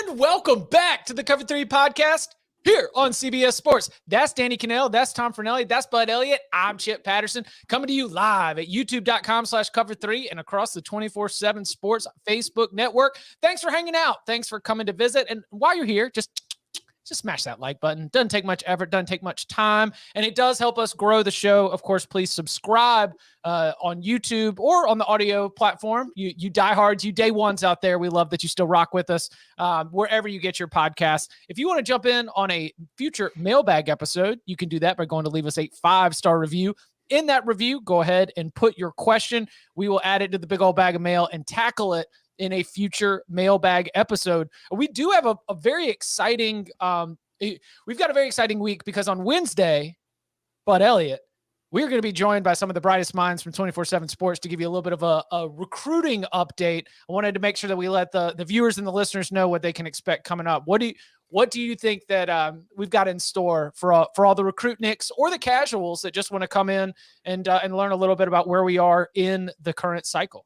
And welcome back to the Cover 3 podcast here on CBS Sports. That's Danny Cannell. That's Tom Fornelli. That's Bud Elliott. I'm Chip Patterson coming to you live at youtube.com/cover3 and across the 24/7 Sports Facebook network. Thanks for hanging out. Thanks for coming to visit. And while you're here, just smash that like button. Doesn't take much effort, doesn't take much time, and it does help us grow the show. Of course, please subscribe on YouTube or on the audio platform. You diehards, you day ones out there, we love that you still rock with us wherever you get your podcasts. If you want to jump in on a future mailbag episode, you can do that by going to leave us a 5-star review. In that review, go ahead and put your question. We will add it to the big old bag of mail and tackle it in a future mailbag episode. We do have a very exciting, we've got a very exciting week because on Wednesday, Bud Elliott, we're going to be joined by some of the brightest minds from 24/7 Sports to give you a little bit of a recruiting update. I wanted to make sure that we let the viewers and the listeners know what they can expect coming up. What do you think that we've got in store for all the recruitniks or the casuals that just want to come in and learn a little bit about where we are in the current cycle?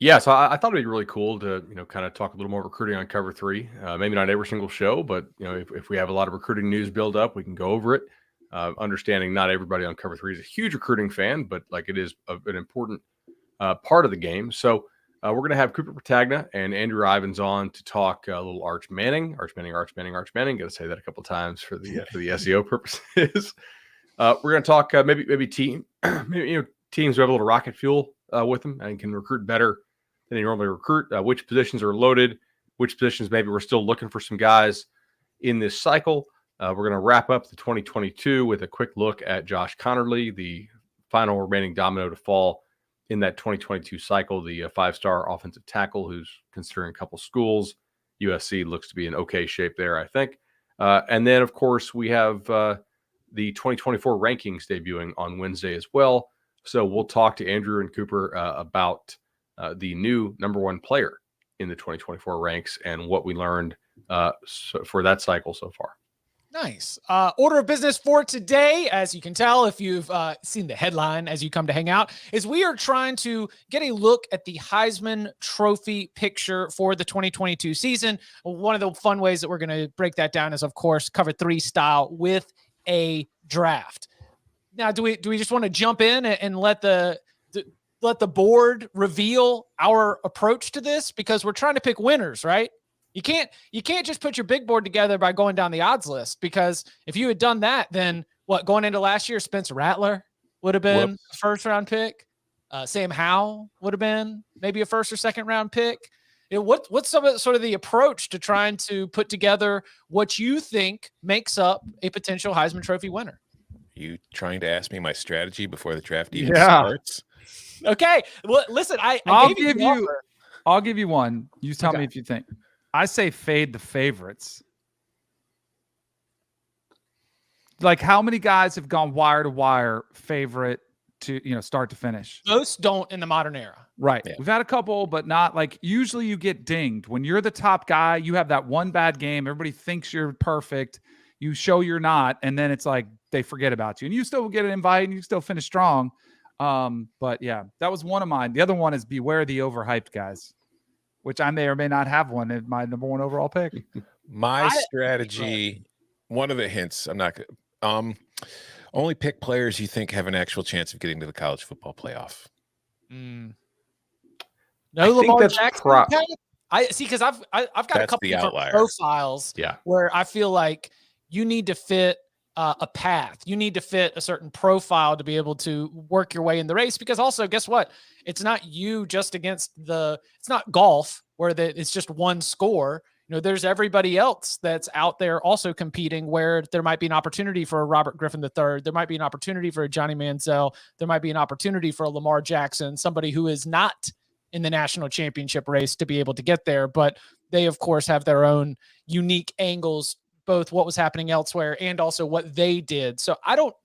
Yeah, so I thought it'd be really cool to, kind of talk a little more recruiting on Cover 3. Maybe not every single show, but, if we have a lot of recruiting news build up, we can go over it. Understanding not everybody on Cover 3 is a huge recruiting fan, but it is an important part of the game. So we're going to have Cooper Patagna and Andrew Ivins on to talk a little Arch Manning. Got to say that a couple times for the SEO purposes. We're going to talk maybe teams who have a little rocket fuel with them and can recruit better than they normally recruit, which positions are loaded, which positions maybe we're still looking for some guys in this cycle. We're going to wrap up the 2022 with a quick look at Josh Connerly, the final remaining domino to fall in that 2022 cycle, the 5-star offensive tackle who's considering a couple schools. USC looks to be in okay shape there, I think. And then, of course, we have the 2024 rankings debuting on Wednesday as well. So we'll talk to Andrew and Cooper about the new number 1 player in the 2024 ranks and what we learned for that cycle so far. Nice. Order of business for today, as you can tell if you've seen the headline as you come to hang out, is we are trying to get a look at the Heisman Trophy picture for the 2022 season. One of the fun ways that we're going to break that down is, of course, Cover 3 style with a draft. Now, do we just want to jump in and let the board reveal our approach to this? Because we're trying to pick winners, right? You can't just put your big board together by going down the odds list, because if you had done that, then going into last year, Spencer Rattler would have been a first-round pick. Sam Howell would have been maybe a first or second-round pick. What's sort of the approach to trying to put together what you think makes up a potential Heisman Trophy winner? You trying to ask me my strategy before the draft even starts? Okay. Well, listen, I'll give you one. You tell me if you think. I say fade the favorites. Like, how many guys have gone wire to wire favorite to, start to finish? Most don't in the modern era. Right. Yeah. We've had a couple, but not usually you get dinged. When you're the top guy, you have that one bad game. Everybody thinks you're perfect. You show you're not. And then it's like they forget about you. And you still get an invite and you still finish strong. But yeah, that was one of mine. The other one is beware the overhyped guys, which I may or may not have one in my number 1 overall pick. My strategy, one of the hints, I'm not going to only pick players you think have an actual chance of getting to the college football playoff. No Lamar Jackson. I see, because I've got a couple different profiles where I feel like you need to fit a path. You need to fit a certain profile to be able to work your way in the race, because also, guess what? It's not you just against it's not golf where it's just one score. There's everybody else that's out there also competing, where there might be an opportunity for a Robert Griffin III. There might be an opportunity for a Johnny Manziel. There might be an opportunity for a Lamar Jackson, somebody who is not in the national championship race to be able to get there. But they, of course, have their own unique angles, both what was happening elsewhere and also what they did. So I don't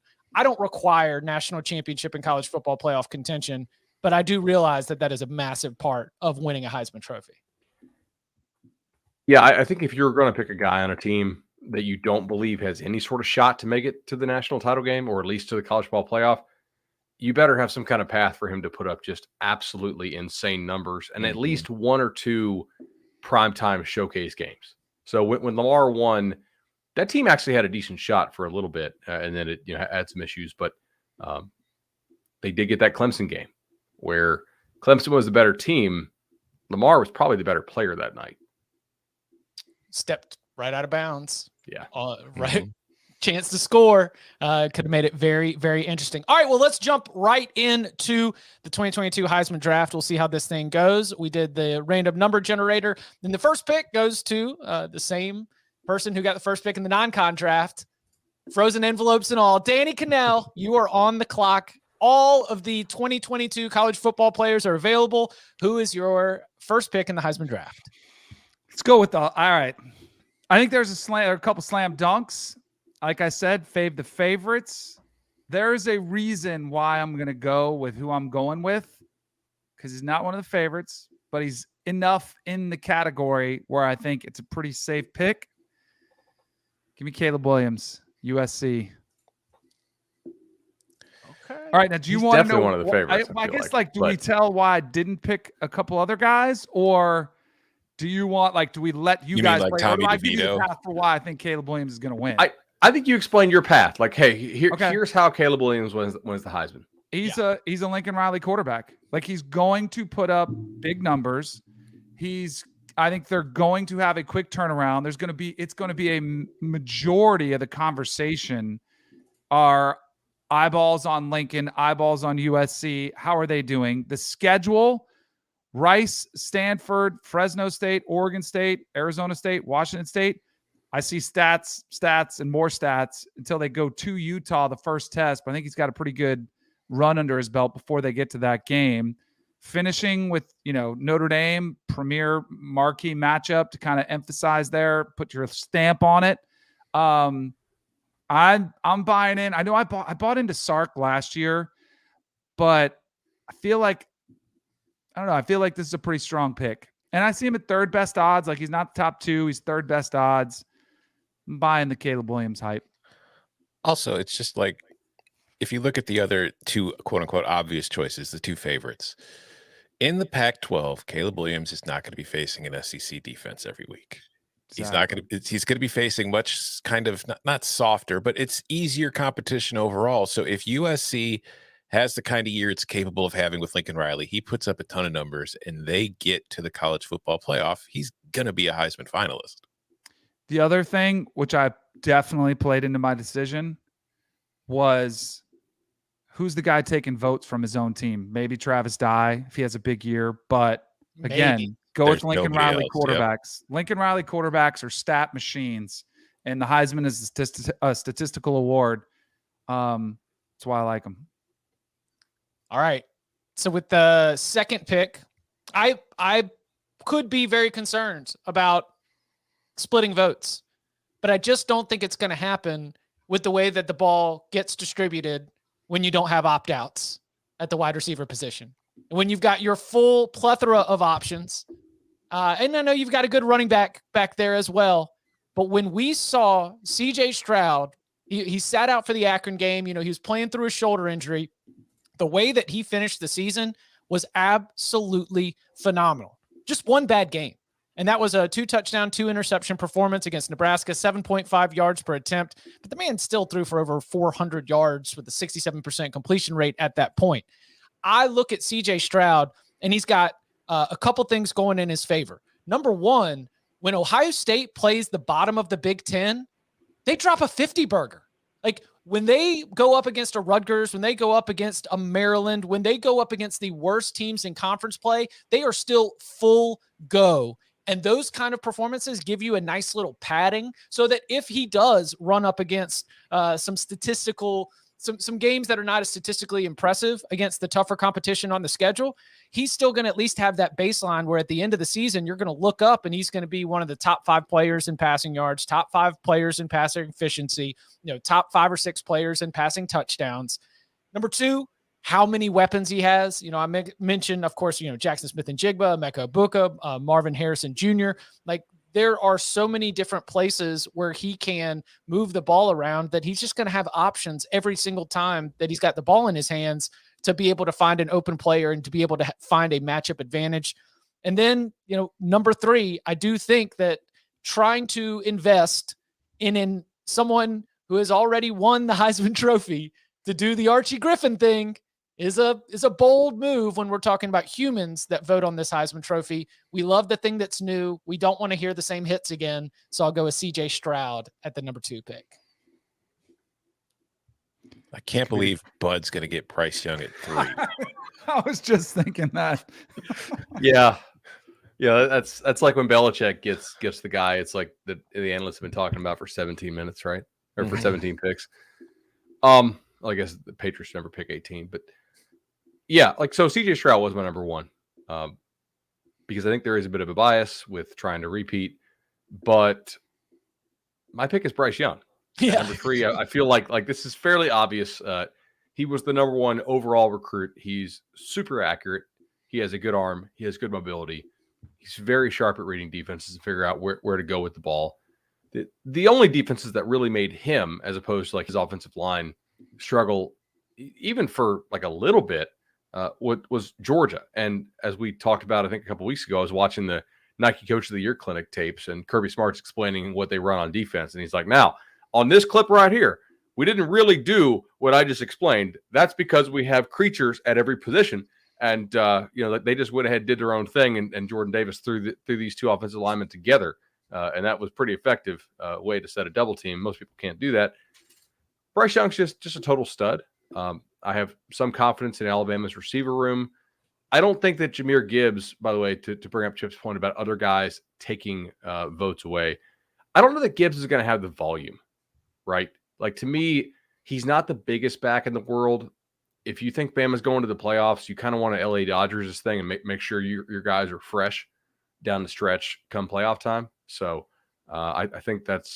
require national championship and college football playoff contention, but I do realize that is a massive part of winning a Heisman Trophy. Yeah, I think if you're going to pick a guy on a team that you don't believe has any sort of shot to make it to the national title game, or at least to the college football playoff, you better have some kind of path for him to put up just absolutely insane numbers and at least 1 or 2 primetime showcase games. So when Lamar won, that team actually had a decent shot for a little bit, and then it had some issues. But they did get that Clemson game where Clemson was the better team. Lamar was probably the better player that night. Stepped right out of bounds. Yeah. Right. Chance to score. Could have made it very, very interesting. All right, well, let's jump right into the 2022 Heisman Draft. We'll see how this thing goes. We did the random number generator. Then the first pick goes to the same person who got the first pick in the non-con draft. Frozen envelopes and all. Danny Cannell, you are on the clock. All of the 2022 college football players are available. Who is your first pick in the Heisman Draft? Let's go with all right. I think there's a couple slam dunks. Like I said, the favorites. There's a reason why I'm going to go with who I'm going with, because he's not one of the favorites, but he's enough in the category where I think it's a pretty safe pick. Give me Caleb Willams, USC. Okay. All right, now do you want to know? Definitely one of the favorites. I guess do we tell why I didn't pick a couple other guys, or do you want do we let you guys mean like play? Tommy Or do I give you the DeVito? path for why I think Caleb Williams is going to win? I think you explained your path. Hey, Okay. here's how Caleb Williams wins the Heisman. He's a Lincoln Riley quarterback. He's going to put up big numbers. I think they're going to have a quick turnaround. It's going to be a majority of the conversation are eyeballs on Lincoln, eyeballs on USC. How are they doing? The schedule: Rice, Stanford, Fresno State, Oregon State, Arizona State, Washington State. I see stats, and more stats until they go to Utah the first test. But I think he's got a pretty good run under his belt before they get to that game. Finishing with, Notre Dame, premier marquee matchup to kind of emphasize there, put your stamp on it. I'm buying in. I know I bought into Sark last year, but I feel like this is a pretty strong pick. And I see him at third best odds. He's not the top two. He's third best odds. I'm buying the Caleb Williams hype. Also, it's just if you look at the other two quote unquote obvious choices, the two favorites in the Pac-12, Caleb Williams is not going to be facing an SEC defense every week. Exactly. He's going to be facing much kind of not softer, but it's easier competition overall. So if USC has the kind of year it's capable of having with Lincoln Riley, he puts up a ton of numbers and they get to the college football playoff, he's going to be a Heisman finalist. The other thing, which I definitely played into my decision, was who's the guy taking votes from his own team? Maybe Travis Dye if he has a big year, but again, go with Lincoln Riley quarterbacks. Yep. Lincoln Riley quarterbacks are stat machines, and the Heisman is a statistical award. That's why I like them. All right. So with the second pick, I could be very concerned about splitting votes, but I just don't think it's going to happen with the way that the ball gets distributed when you don't have opt-outs at the wide receiver position. When you've got your full plethora of options, and I know you've got a good running back there as well, but when we saw CJ Stroud, he sat out for the Akron game, he was playing through a shoulder injury. The way that he finished the season was absolutely phenomenal. Just one bad game. And that was a 2-touchdown, 2-interception performance against Nebraska, 7.5 yards per attempt. But the man still threw for over 400 yards with a 67% completion rate at that point. I look at CJ Stroud, and he's got a couple things going in his favor. Number one, when Ohio State plays the bottom of the Big Ten, they drop a 50-burger. When they go up against a Rutgers, when they go up against a Maryland, when they go up against the worst teams in conference play, they are still full go. And those kind of performances give you a nice little padding so that if he does run up against some games that are not as statistically impressive against the tougher competition on the schedule, he's still going to at least have that baseline where at the end of the season, you're going to look up and he's going to be one of the top 5 players in passing yards, top 5 players in passing efficiency, top 5 or 6 players in passing touchdowns. Number 2, how many weapons he has. I mentioned, of course, Jackson Smith and Jigba, Emeka Egbuka, Marvin Harrison Jr. There are so many different places where he can move the ball around that he's just going to have options every single time that he's got the ball in his hands to be able to find an open player and to be able to find a matchup advantage. And then, number 3, I do think that trying to invest in someone who has already won the Heisman Trophy to do the Archie Griffin thing is a bold move when we're talking about humans that vote on this Heisman Trophy. We love the thing that's new. We don't want to hear the same hits again. So I'll go with CJ Stroud at the number 2 pick. I can't believe Bud's going to get Bryce Young at 3. I was just thinking that. Yeah. That's like when Belichick gets the guy. It's like the analysts have been talking about for 17 minutes, right? Or for 17 picks. Well, I guess the Patriots never pick 18, but yeah, like so CJ Stroud was my number 1. Because I think there is a bit of a bias with trying to repeat, but my pick is Bryce Young. Yeah. Number 3, I feel like this is fairly obvious. He was the number 1 overall recruit. He's super accurate. He has a good arm. He has good mobility. He's very sharp at reading defenses and figure out where to go with the ball. The only defenses that really made him, as opposed to like his offensive line, struggle even for like a little bit, was Georgia. And as we talked about, I think a couple of weeks ago, I was watching the Nike Coach of the Year clinic tapes, and Kirby Smart's explaining what they run on defense. And he's like, now, on this clip right here, we didn't really do what I just explained. That's because we have creatures at every position. And, they just went ahead and did their own thing. And Jordan Davis threw these 2 offensive linemen together. And that was pretty effective way to set a double team. Most people can't do that. Bryce Young's just a total stud. I have some confidence in Alabama's receiver room. I don't think that Jahmyr Gibbs, by the way, to bring up Chip's point about other guys taking votes away, I don't know that Gibbs is going to have the volume, right? Like, to me, he's not the biggest back in the world. If you think Bama's going to the playoffs, you kind of want to LA Dodgers this thing and make sure your guys are fresh down the stretch come playoff time. So I think that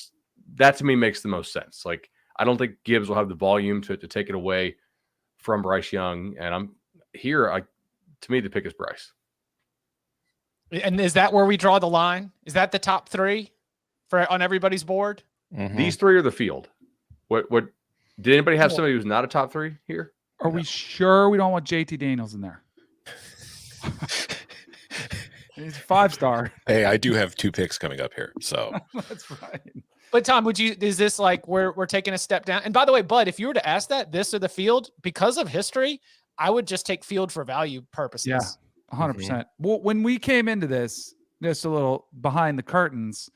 to me makes the most sense. Like, I don't think Gibbs will have the volume to take it away from Bryce Young. And I'm here. To me, the pick is Bryce. And is that where we draw the line? Is that the top 3 on everybody's board? Mm-hmm. These 3 are the field. What did anybody have somebody who's not a top 3 here? Are we sure we don't want JT Daniels in there? He's 5-star. Hey, I do have 2 picks coming up here, so that's right. But Tom, is this like we're taking a step down? And by the way, Bud, if you were to ask that, this or the field, because of history, I would just take field for value purposes. Yeah, 100%. Well, when we came into this, just a little behind the curtains,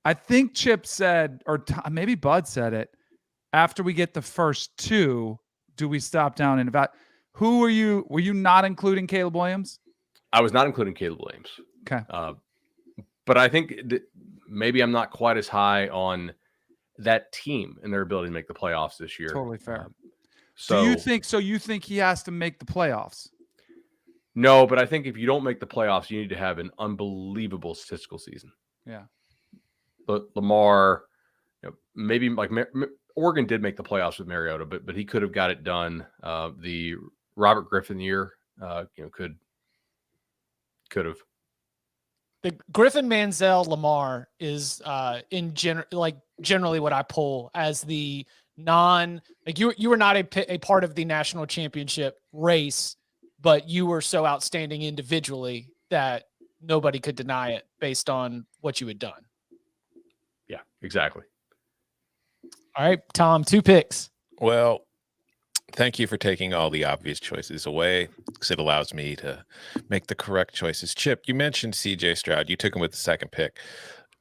I think Chip said, or maybe Bud said it, after we get the first 2, do we stop down and about who were you not including Caleb Williams? I was not including Caleb Williams. Okay. But I think maybe I'm not quite as high on that team and their ability to make the playoffs this year. Totally fair. So you think he has to make the playoffs? No, but I think if you don't make the playoffs, you need to have an unbelievable statistical season. Yeah. But Lamar, maybe like Oregon did make the playoffs with Mariota, but he could have got it done. The Robert Griffin year, could have. The Griffin, Manziel, Lamar is generally what I pull as the you were not a part of the national championship race, but you were so outstanding individually that nobody could deny it based on what you had done. Yeah, exactly. All right, Tom, 2 picks. Well, thank you for taking all the obvious choices away because it allows me to make the correct choices. Chip, you mentioned CJ Stroud. You took him with the 2nd pick.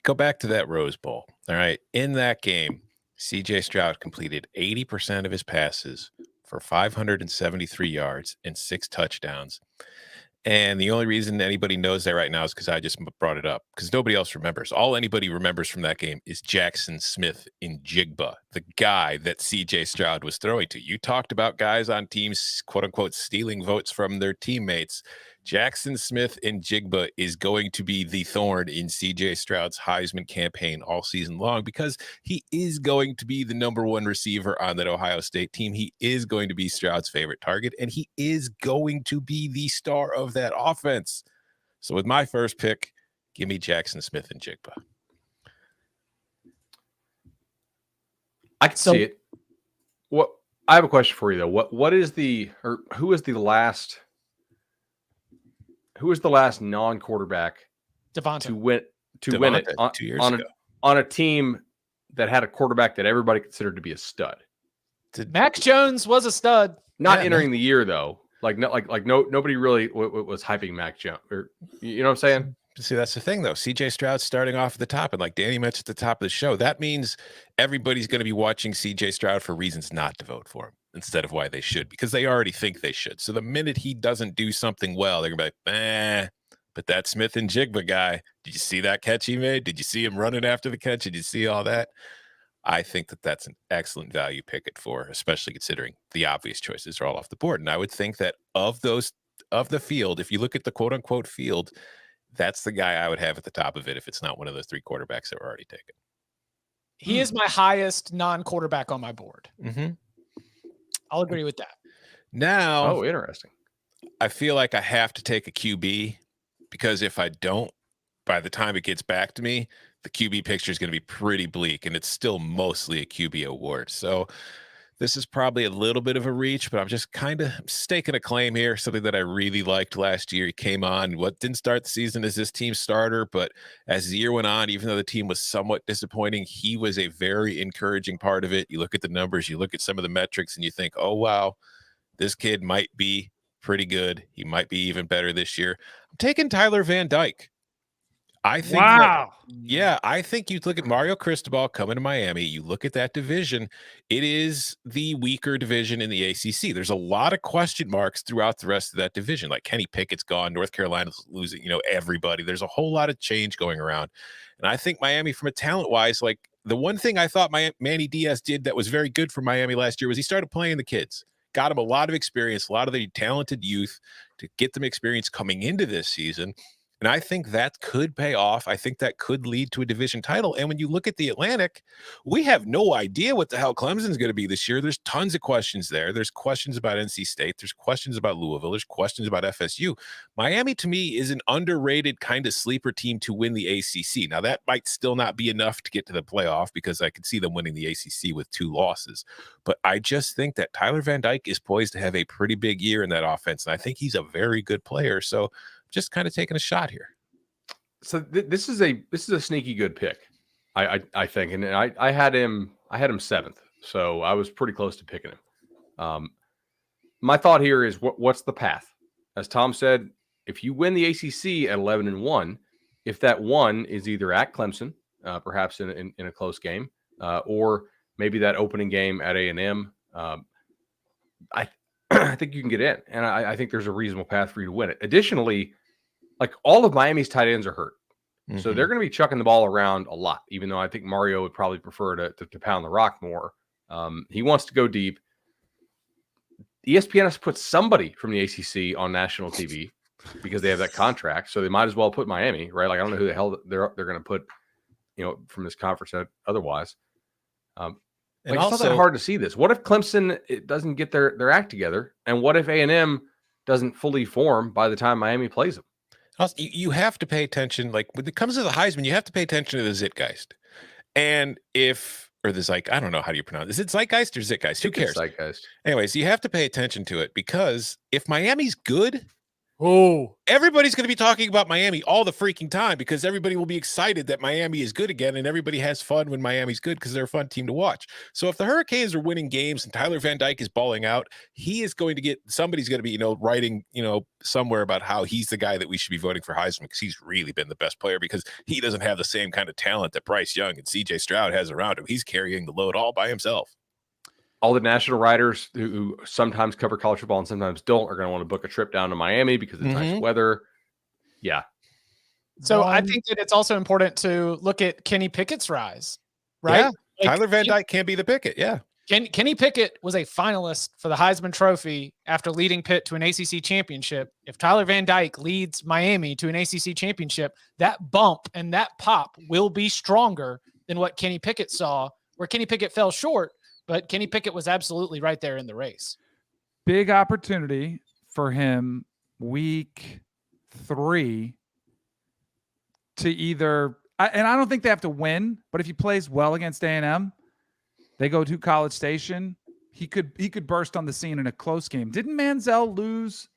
Go back to that Rose Bowl. All right. In that game, CJ Stroud completed 80% of his passes for 573 yards and 6 touchdowns. And the only reason anybody knows that right now is because I just brought it up, because nobody else remembers. All anybody remembers from that game is Jackson Smith in Jigba, the guy that CJ Stroud was throwing to. You talked about guys on teams, quote unquote, stealing votes from their teammates. Jackson Smith in Jigba is going to be the thorn in CJ Stroud's Heisman campaign all season long, because he is going to be the number 1 receiver on that Ohio State team. He is going to be Stroud's favorite target, and he is going to be the star of that offense. So with my first pick, give me Jackson Smith in Jigba. I can see it. What I have a question for you though. Who is the last non-quarterback Devonta. to win to win it Devontae, 2 years ago. on a team that had a quarterback that everybody considered to be a stud. Mac Jones was a stud. Not entering the year though. Nobody really was hyping Mac Jones. Or, you know what I'm saying? See, that's the thing, though. CJ Stroud starting off at the top, and like Danny mentioned at the top of the show, that means everybody's going to be watching CJ Stroud for reasons not to vote for him instead of why they should, because they already think they should. So the minute he doesn't do something well, they're going to be like, but that Smith and Jigba guy, did you see that catch he made? Did you see him running after the catch? Did you see all that? I think that that's an excellent value picket for, especially considering the obvious choices are all off the board. And I would think that of the field, if you look at the quote unquote field, that's the guy I would have at the top of it if it's not one of those 3 quarterbacks that were already taken. He is my highest non-quarterback on my board. Mm-hmm. I'll agree with that. Now, interesting. I feel like I have to take a QB because if I don't, by the time it gets back to me, the QB picture is going to be pretty bleak, and it's still mostly a QB award. So this is probably a little bit of a reach, but I'm just kind of staking a claim here, something that I really liked last year. He came on, didn't start the season as this team's starter, but as the year went on, even though the team was somewhat disappointing, he was a very encouraging part of it. You look at the numbers, you look at some of the metrics, and you think, oh, wow, this kid might be pretty good. He might be even better this year. I'm taking Tyler Van Dyke. I think I think you look at Mario Cristobal coming to Miami, you look at that division, it is the weaker division in the ACC. There's a lot of question marks throughout the rest of that division. Like Kenny Pickett's gone, North Carolina's losing, everybody. There's a whole lot of change going around. And I think Miami, from a talent-wise, like the one thing I thought Manny Diaz did that was very good for Miami last year was he started playing the kids. Got him a lot of experience, a lot of the talented youth to get them experience coming into this season. And I think that could pay off. I think that could lead to a division title. And when you look at the Atlantic, we have no idea what the hell Clemson's going to be this year. There's tons of questions there. There's questions about NC State. There's questions about Louisville. There's questions about FSU. Miami, to me, is an underrated kind of sleeper team to win the ACC. Now, that might still not be enough to get to the playoff because I could see them winning the ACC with 2 losses. But I just think that Tyler Van Dyke is poised to have a pretty big year in that offense. And I think he's a very good player. So just kind of taking a shot here. So this is a sneaky good pick, I think, and I had him 7th, so I was pretty close to picking him. My thought here is what's the path? As Tom said, if you win the ACC at 11-1, if that 1 is either at Clemson, perhaps in a close game, or maybe that opening game at A&M, I think you can get in, and I think there's a reasonable path for you to win it. Additionally, like all of Miami's tight ends are hurt. Mm-hmm. So they're going to be chucking the ball around a lot, even though I think Mario would probably prefer to pound the rock more. He wants to go deep. ESPN has put somebody from the ACC on national TV because they have that contract. So they might as well put Miami, right? Like, I don't know who the hell they're going to put, from this conference otherwise. And it's not that hard to see this. What if Clemson doesn't get their act together? And what if A&M doesn't fully form by the time Miami plays them? Also, you have to pay attention. Like when it comes to the Heisman, you have to pay attention to the Zeitgeist. And or the Zeitgeist, I don't know how do you pronounce it. Is it Zeitgeist or Zeitgeist? Who cares? Zeitgeist. Anyways, you have to pay attention to it because if Miami's good, everybody's going to be talking about Miami all the freaking time because everybody will be excited that Miami is good again, and everybody has fun when Miami's good because they're a fun team to watch. So if the Hurricanes are winning games and Tyler Van Dyke is balling out, somebody's going to be, writing, somewhere about how he's the guy that we should be voting for Heisman because he's really been the best player because he doesn't have the same kind of talent that Bryce Young and CJ Stroud has around him. He's carrying the load all by himself. All the national writers who sometimes cover college football and sometimes don't are going to want to book a trip down to Miami because it's nice weather. Yeah. So I think that it's also important to look at Kenny Pickett's rise, right? Yeah. Tyler Van Dyke can't be the Pickett. Yeah. Kenny Pickett was a finalist for the Heisman Trophy after leading Pitt to an ACC championship. If Tyler Van Dyke leads Miami to an ACC championship, that bump and that pop will be stronger than what Kenny Pickett saw, where Kenny Pickett fell short. But Kenny Pickett was absolutely right there in the race. Big opportunity for him week 3 to either and I don't think they have to win, but if he plays well against A&M, they go to College Station, he could burst on the scene in a close game. Didn't Manziel lose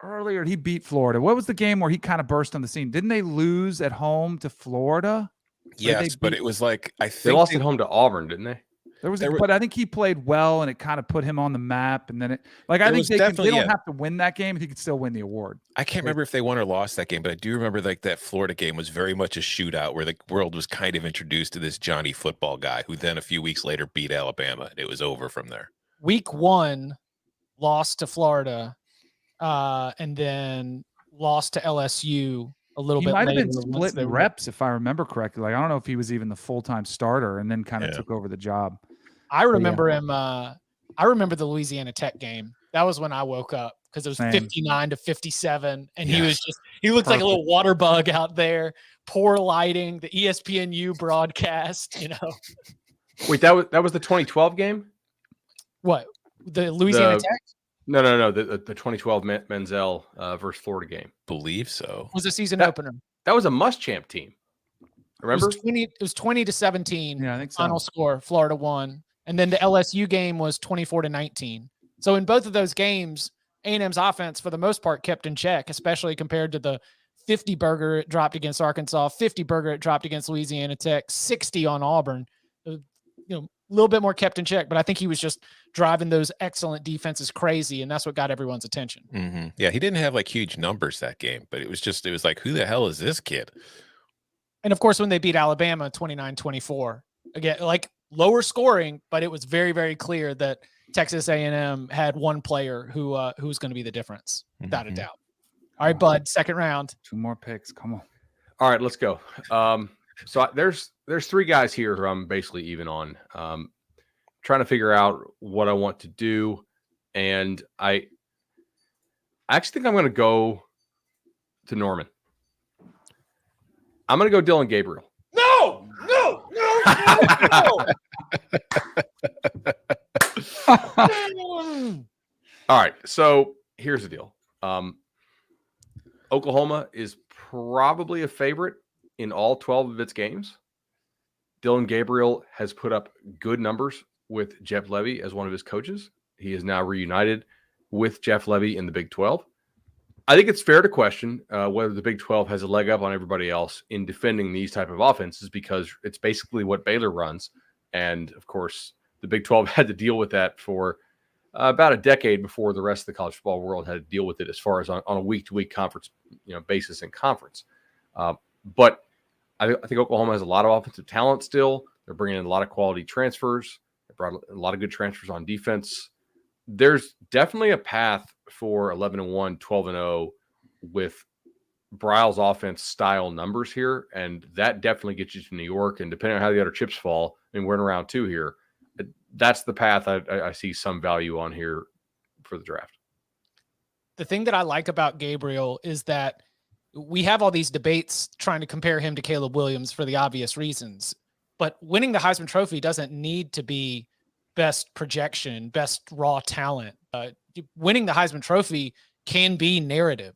earlier. He beat Florida. What was the game where he kind of burst on the scene? Didn't they lose at home to Florida? Yes, but it was like I think they lost at home to Auburn, didn't they? But I think he played well, and it kind of put him on the map. And then I think they don't have to win that game. He could still win the award. I can't remember if they won or lost that game, but I do remember like that Florida game was very much a shootout where the world was kind of introduced to this Johnny football guy who then a few weeks later beat Alabama, and it was over from there. Week 1 lost to Florida, and then lost to LSU a little bit. He might have later been splitting reps, if I remember correctly. Like, I don't know if he was even the full-time starter and then kind of took over the job. I remember him. I remember the Louisiana Tech game. That was when I woke up because it was 59-57, and he looked like a little water bug out there. Poor lighting, the ESPNU broadcast. Wait, that was the 2012 game. What, the Louisiana Tech? No. The 2012 Menzel versus Florida game. Believe so. Was a season opener. That was a Muschamp team. Remember? It was 20-17. Yeah, I think so. Final score, Florida won. And then the LSU game was 24-19. So in both of those games, A&M's offense, for the most part, kept in check, especially compared to the 50 burger it dropped against Arkansas, 50 burger it dropped against Louisiana Tech, 60 on Auburn. A little bit more kept in check, but I think he was just driving those excellent defenses crazy, and that's what got everyone's attention. Mm-hmm. Yeah, he didn't have like huge numbers that game, but it was like, who the hell is this kid? And of course, when they beat Alabama 29-24, again, like lower scoring, but it was very, very clear that Texas A&M had one player who was going to be the difference, without a doubt. All right, Bud, second round. 2 more picks. Come on. All right, let's go. So there's 3 guys here who I'm basically even on. Trying to figure out what I want to do, and I actually think I'm going to go to Norman. I'm going to go Dylan Gabriel. No. All right, so here's the deal. Oklahoma is probably a favorite in all 12 of its games. Dylan Gabriel has put up good numbers with Jeff Levy as one of his coaches. He is now reunited with Jeff Levy in the Big 12. I think it's fair to question whether the Big 12 has a leg up on everybody else in defending these type of offenses, because it's basically what Baylor runs. And, of course, the Big 12 had to deal with that for about a decade before the rest of the college football world had to deal with it as far as on a week-to-week conference basis in conference. But I think Oklahoma has a lot of offensive talent still. They're bringing in a lot of quality transfers. They brought a lot of good transfers on defense. There's definitely a path for 11-1, 12-0 with Briles offense style numbers here, and that definitely gets you to New York. And depending on how the other chips fall, I mean, we're in round 2 here. That's the path I see some value on here for the draft. The thing that I like about Gabriel is that we have all these debates trying to compare him to Caleb Willams for the obvious reasons, but winning the Heisman Trophy doesn't need to be best projection, best raw talent. Winning the Heisman Trophy can be narrative.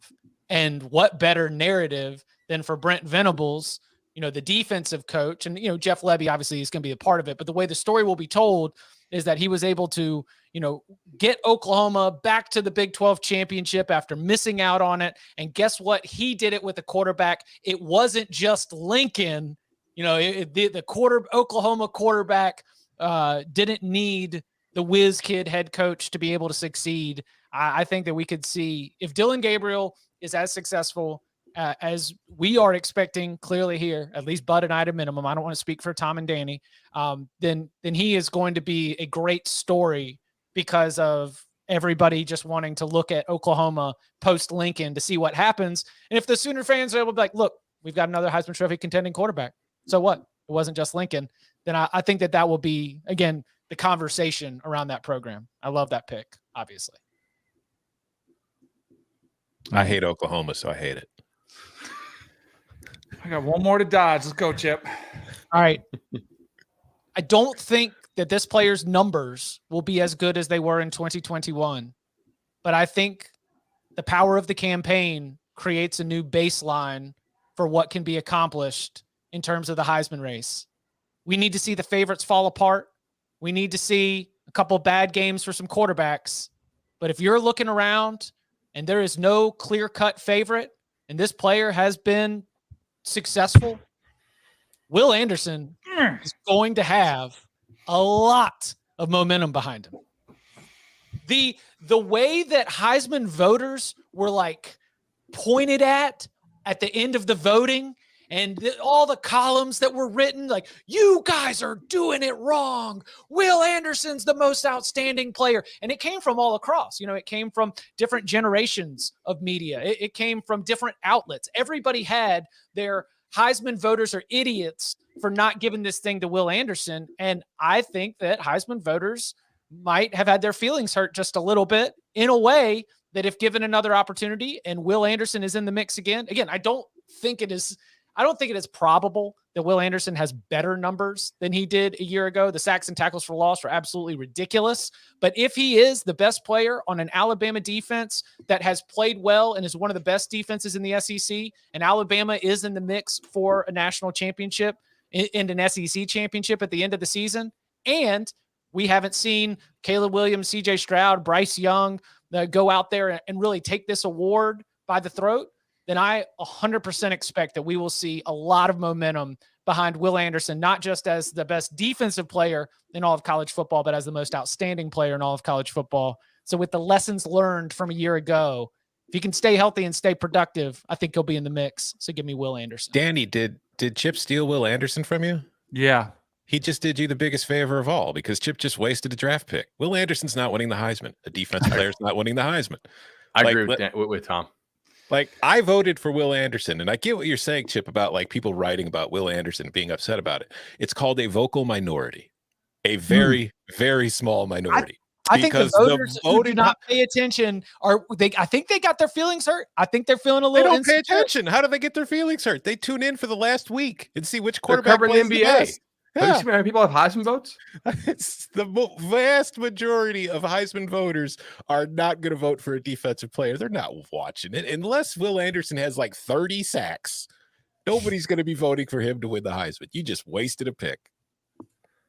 And what better narrative than for Brent Venables, the defensive coach, and, Jeff Levy obviously is going to be a part of it, but the way the story will be told is that he was able to, get Oklahoma back to the Big 12 championship after missing out on it. And guess what? He did it with a quarterback. It wasn't just Lincoln, Oklahoma quarterback didn't need the whiz kid head coach to be able to succeed. I think that we could see, if Dylan Gabriel is as successful as we are expecting clearly here, at least Bud and I at a minimum, I don't want to speak for Tom and Danny, then he is going to be a great story because of everybody just wanting to look at Oklahoma post Lincoln to see what happens. And if the Sooner fans are able to be like, look, we've got another Heisman Trophy contending quarterback. So what? It wasn't just Lincoln. Then I think that will be, again, the conversation around that program. I love that pick, obviously. I hate Oklahoma, so I hate it. I got one more to dodge. Let's go, Chip. All right. I don't think that this player's numbers will be as good as they were in 2021, but I think the power of the campaign creates a new baseline for what can be accomplished in terms of the Heisman race. We need to see the favorites fall apart. We need to see a couple bad games for some quarterbacks. But if you're looking around and there is no clear-cut favorite, and this player has been successful, Will Anderson is going to have a lot of momentum behind him. The way that Heisman voters were like pointed at the end of the voting, and all the columns that were written, like, you guys are doing it wrong. Will Anderson's the most outstanding player. And it came from all across. It came from different generations of media. It came from different outlets. Everybody had their Heisman voters are idiots for not giving this thing to Will Anderson. And I think that Heisman voters might have had their feelings hurt just a little bit, in a way that if given another opportunity and Will Anderson is in the mix again, I don't think it is probable that Will Anderson has better numbers than he did a year ago. The sacks and tackles for loss were absolutely ridiculous. But if he is the best player on an Alabama defense that has played well and is one of the best defenses in the SEC, and Alabama is in the mix for a national championship and an SEC championship at the end of the season, and we haven't seen Caleb Willams, CJ Stroud, Bryce Young go out there and really take this award by the throat, then I 100% expect that we will see a lot of momentum behind Will Anderson, not just as the best defensive player in all of college football, but as the most outstanding player in all of college football. So with the lessons learned from a year ago, if he can stay healthy and stay productive, I think he'll be in the mix. So give me Will Anderson. Danny, did Chip steal Will Anderson from you? Yeah. He just did you the biggest favor of all, because Chip just wasted a draft pick. Will Anderson's not winning the Heisman. A defensive player's not winning the Heisman. I agree with Tom. Like, I voted for Will Anderson, and I get what you're saying, Chip, about like people writing about Will Anderson being upset about it. It's called a vocal minority, a very, very small minority. I think the voters who do not pay attention I think they got their feelings hurt. I think they're feeling a little insecure. They don't pay attention. How do they get their feelings hurt? They tune in for the last week and see which quarterback plays the best. Yeah. Have you seen how many people have Heisman votes? It's the vast majority of Heisman voters are not going to vote for a defensive player. They're not watching it. Unless Will Anderson has like 30 sacks, nobody's going to be voting for him to win the Heisman. You just wasted a pick.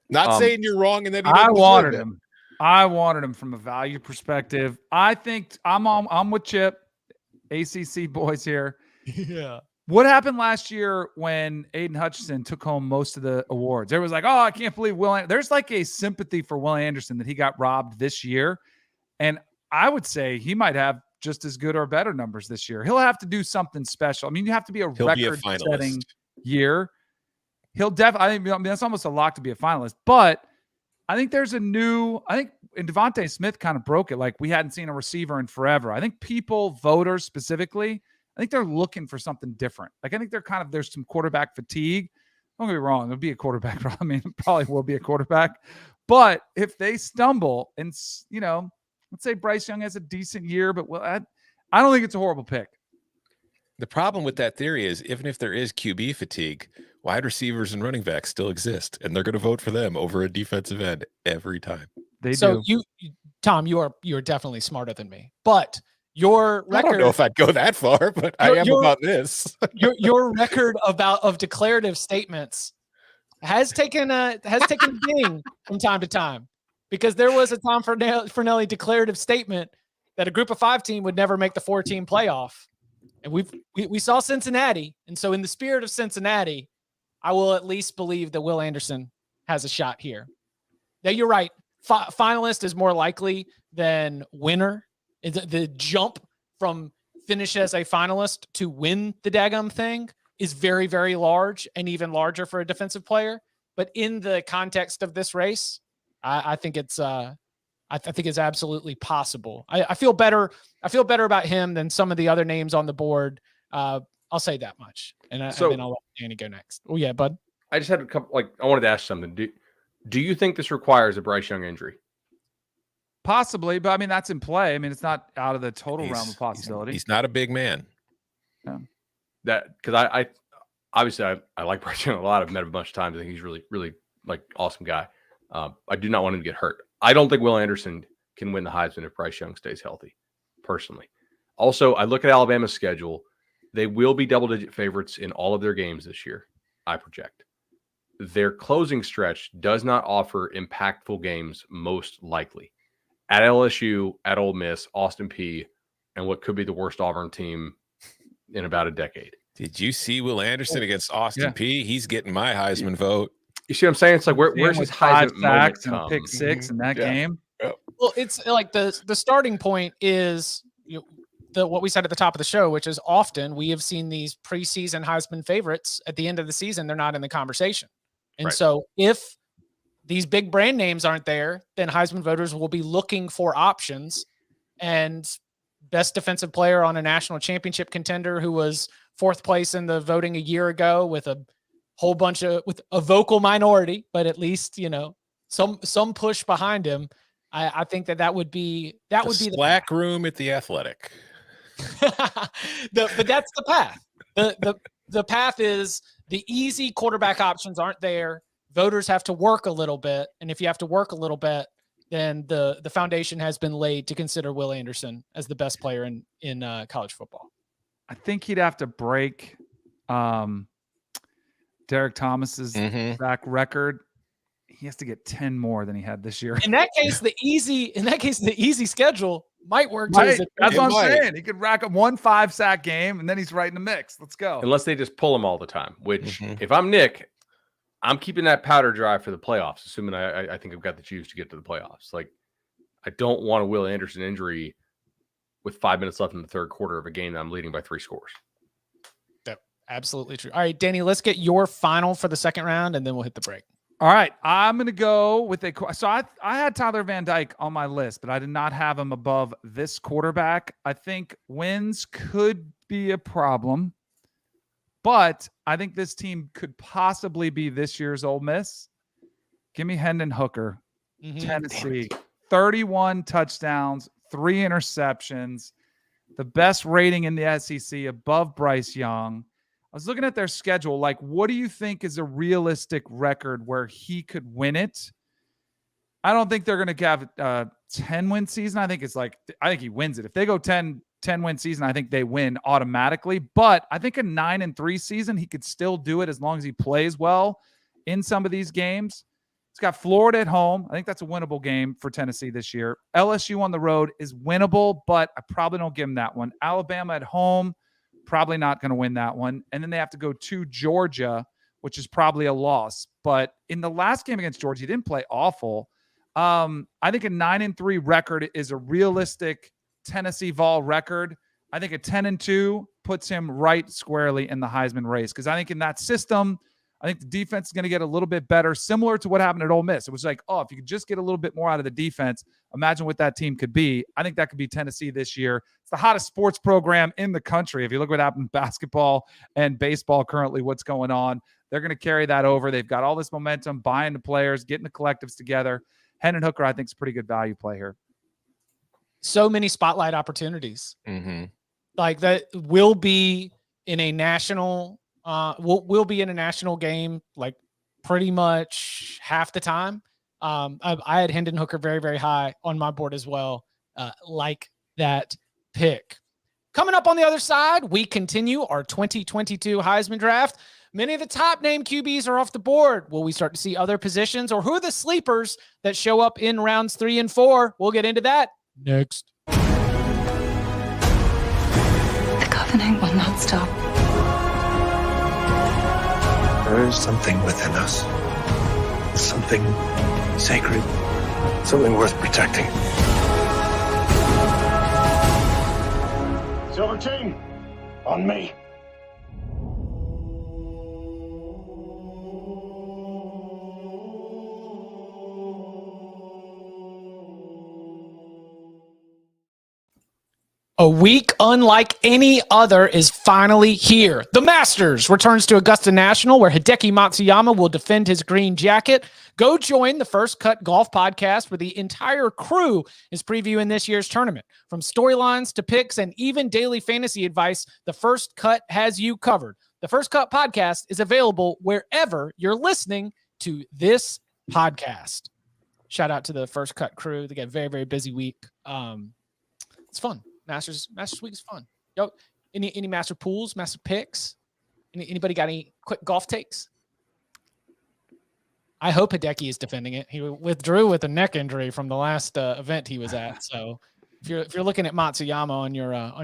Not saying you're wrong, and then I wanted him. I wanted him from a value perspective. I think I'm with Chip, ACC boys here. Yeah. What happened last year when Aiden Hutchinson took home most of the awards? There was like, oh, I can't believe there's like a sympathy for Will Anderson that he got robbed this year. And I would say he might have just as good or better numbers this year. He'll have to do something special. I mean, you have to be a record-setting year. He'll definitely, I mean, that's almost a lock to be a finalist. But I think and Devontae Smith kind of broke it. Like, we hadn't seen a receiver in forever. I think voters specifically, I think they're looking for something different. Like, I think there's some quarterback fatigue. Don't get me wrong. There'll be a quarterback. I mean, it probably will be a quarterback. But if they stumble and, let's say Bryce Young has a decent year, but I don't think it's a horrible pick. The problem with that theory is, even if there is QB fatigue, wide receivers and running backs still exist, and they're going to vote for them over a defensive end every time. They do. Tom, you are definitely smarter than me, but your record, I don't know if I'd go that far, but I am about this. your record of declarative statements has taken a ding from time to time, because there was a Tom Fornelli declarative statement that a group of 5 team would never make the 4-team playoff. And we saw Cincinnati. And so in the spirit of Cincinnati, I will at least believe that Will Anderson has a shot here. Now, you're right. Finalist is more likely than winner. The jump from finish as a finalist to win the daggum thing is very, very large, and even larger for a defensive player. But in the context of this race, I think it's absolutely possible. I feel better about him than some of the other names on the board. I'll say that much, and then I'll let Danny go next. Oh yeah, bud. I just had a couple. I wanted to ask something. Do you think this requires a Bryce Young injury? Possibly, but I mean, that's in play. I mean, it's not out of the total realm of possibility. He's not a big man. Yeah. Because I obviously I like Bryce Young a lot. I've met him a bunch of times. I think he's really, really like awesome guy. I do not want him to get hurt. I don't think Will Anderson can win the Heisman if Bryce Young stays healthy, personally. Also, I look at Alabama's schedule. They will be double-digit favorites in all of their games this year, I project. Their closing stretch does not offer impactful games, most likely. At LSU, at Ole Miss, Austin Peay, and what could be the worst Auburn team in about a decade. Did you see Will Anderson against Austin P? He's getting my Heisman vote. You see what I'm saying? It's like where's his five Heisman moment sacks and a come? pick six in that game? Well, it's like the starting point is what we said at the top of the show, which is often we have seen these preseason Heisman favorites at the end of the season, they're not in the conversation. And so if these big brand names aren't there, then Heisman voters will be looking for options. And best defensive player on a national championship contender who was 4th place in the voting a year ago with a whole bunch with a vocal minority, but at least, some push behind him. I think that would be the slack room at the Athletic. but that's the path. The path is the easy quarterback options aren't there. Voters have to work a little bit. And if you have to work a little bit, then the foundation has been laid to consider Will Anderson as the best player in college football. I think he'd have to break Derek Thomas's sack record. He has to get 10 more than he had this year. In that case, the easy schedule might work. Right. That's what I'm saying. He could rack up 1 5-sack game, and then he's right in the mix. Let's go. Unless they just pull him all the time, which if I'm Nick, I'm keeping that powder dry for the playoffs, assuming I think I've got the juice to get to the playoffs. Like, I don't want a Will Anderson injury with 5 minutes left in the third quarter of a game that I'm leading by 3 scores. Yep, absolutely true. All right, Danny, let's get your final for the second round, and then we'll hit the break. All right, I'm going to go with so I had Tyler Van Dyke on my list, but I did not have him above this quarterback. I think wins could be a problem, but I think this team could possibly be this year's Ole Miss. Give me Hendon Hooker, Tennessee, 31 touchdowns, 3 interceptions, the best rating in the SEC, above Bryce Young. I was looking at their schedule. Like, what do you think is a realistic record where he could win it? I don't think they're going to have a 10-win season. I think he wins it. If they go 10-win season, I think they win automatically. But I think a 9-3 season, he could still do it as long as he plays well in some of these games. He's got Florida at home. I think that's a winnable game for Tennessee this year. LSU on the road is winnable, but I probably don't give him that one. Alabama at home, probably not going to win that one. And then they have to go to Georgia, which is probably a loss. But in the last game against Georgia, he didn't play awful. I think a 9-3 record is a realistic Tennessee Vol record. I think a 10-2 puts him right squarely in the Heisman race. Because I think in that system, I think the defense is going to get a little bit better, similar to what happened at Ole Miss. It was like, if you could just get a little bit more out of the defense, imagine what that team could be. I think that could be Tennessee this year. It's the hottest sports program in the country. If you look what happened in basketball and baseball currently, what's going on, they're going to carry that over. They've got all this momentum, buying the players, getting the collectives together. Hendon Hooker, I think, is a pretty good value play here. So many spotlight opportunities. Like that will be in a national we'll be in a national game like pretty much half the time. I had Hendon Hooker very, very high on my board as well. Like that pick. Coming up on the other side, we continue our 2022 Heisman draft. Many of the top name QBs are off the board. Will we start to see other positions, or who are the sleepers that show up in rounds 3 and 4? We'll get into that next. The covenant will not stop. There is something within us. Something sacred. Something worth protecting. Silver Team, on me. A week unlike any other is finally here. The Masters returns to Augusta National, where Hideki Matsuyama will defend his green jacket. Go join the First Cut Golf Podcast, where the entire crew is previewing this year's tournament. From storylines to picks and even daily fantasy advice, the First Cut has you covered. The First Cut Podcast is available wherever you're listening to this podcast. Shout out to the First Cut crew. They got a very, very busy week. It's fun. Masters week is fun. Yo, any master pools, master picks? Anybody got any quick golf takes? I hope Hideki is defending it. He withdrew with a neck injury from the last event he was at. So if you're looking at Matsuyama on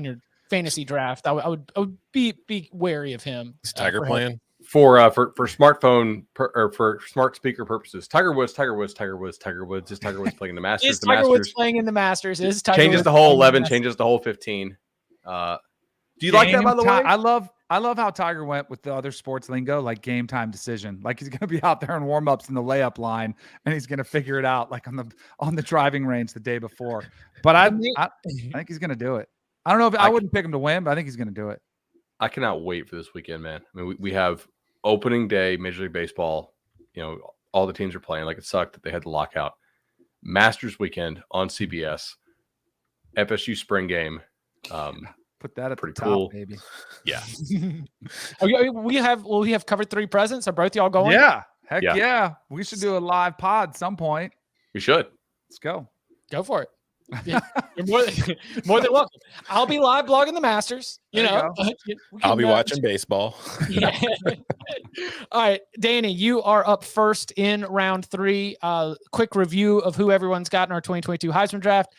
your fantasy draft, I would be wary of him. Is Tiger for playing? For smartphone or for smart speaker purposes, Tiger Woods is Tiger Woods playing in the Masters. Is Tiger Woods playing in the Masters? Is Tiger changes Woods the whole playing in the 11, Masters? changes the whole 15. Do you like that, by the way? I love how Tiger went with the other sports lingo, like game time decision. Like he's going to be out there in warm-ups in the layup line, and he's going to figure it out like on the driving range the day before. But I think he's going to do it. I don't know if I wouldn't pick him to win, but I think he's going to do it. I cannot wait for this weekend, man. I mean, we have opening day, Major League Baseball. You know, all the teams are playing. Like, it sucked that they had the lockout. Masters weekend on CBS. FSU spring game. Put that at pretty the top, cool, baby. Yeah. we have covered 3 presents. Are both y'all going? Yeah. Heck Yeah. yeah. We should do a live pod at some point. We should. Let's go. Go for it. Yeah, you're more than welcome. I'll be live blogging the Masters. I'll be watching baseball. Yeah. All right, Danny, you are up first in round 3. Quick review of who everyone's got in our 2022 Heisman draft.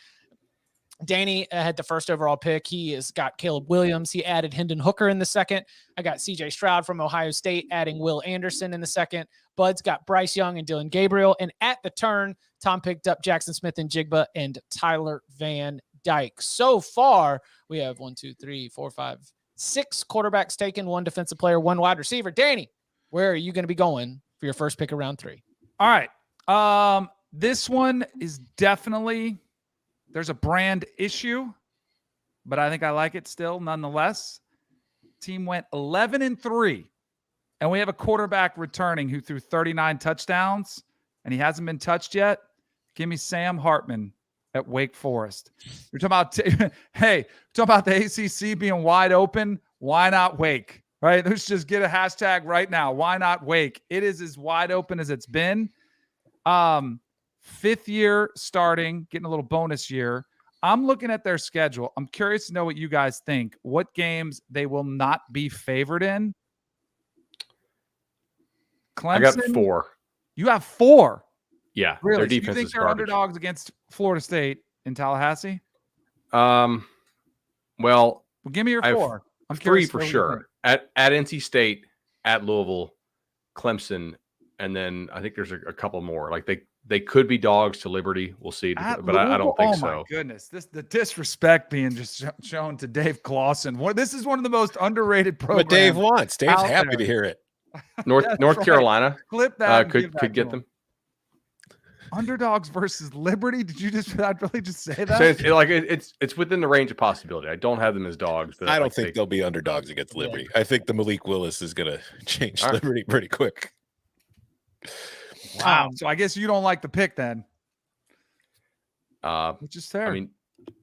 Danny had the first overall pick. He has got Caleb Willams. He added Hendon Hooker in the second. I got CJ Stroud from Ohio State, adding Will Anderson in the second. Bud's got Bryce Young and Dylan Gabriel. And at the turn, Tom picked up Jackson Smith and Jigba and Tyler Van Dyke. So far, we have 6 quarterbacks taken, 1 defensive player, 1 wide receiver. Danny, where are you going to be going for your first pick of round 3? All right. This one is definitely, there's a brand issue, but I think I like it still nonetheless. Team went 11-3, and we have a quarterback returning who threw 39 touchdowns, and he hasn't been touched yet. Give me Sam Hartman at Wake Forest. You're talking about, talking about the ACC being wide open. Why not Wake? Right? Let's just get a hashtag right now. Why not Wake? It is as wide open as it's been. 5th year starting, getting a little bonus year. I'm looking at their schedule. I'm curious to know what you guys think. What games they will not be favored in? Clemson. I got 4. You have 4. Yeah. Really? Their So you defense think is they're garbage. underdogs against Florida State in Tallahassee? Well, Well, give me your I have 4. I'm 3 curious for what you sure. At NC State, at Louisville, Clemson, and then I think there's a couple more. Like they could be dogs to Liberty. We'll see, but I don't think so. Oh my goodness, the disrespect being just shown to Dave Clawson. This is one of the most underrated programs. What Dave wants. Dave's out happy there. to hear it. North right. Carolina Clip that. and give that could to get him. them. Underdogs versus Liberty. Did you just really just say that? So it's within the range of possibility. I don't have them as dogs, but I don't think they'll be underdogs against Liberty. I think the Malik Willis is going to change All right. Liberty pretty quick. Wow. So I guess you don't like the pick then. Which is fair. I mean,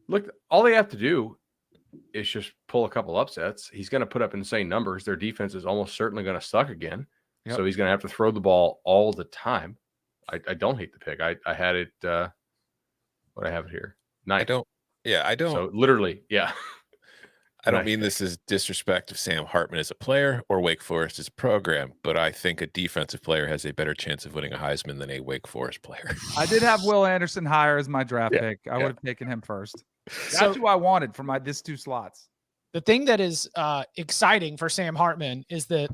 look, all they have to do is just pull a couple upsets. He's going to put up insane numbers. Their defense is almost certainly going to suck again. Yep. So he's going to have to throw the ball all the time. I don't hate the pick. I had it. What I have it here. 9. I don't. So literally, yeah. I don't mean this as disrespect of Sam Hartman as a player or Wake Forest as a program, but I think a defensive player has a better chance of winning a Heisman than a Wake Forest player. I did have Will Anderson higher as my draft pick. I would have taken him first. That's who I wanted for this 2 slots. The thing that is exciting for Sam Hartman is that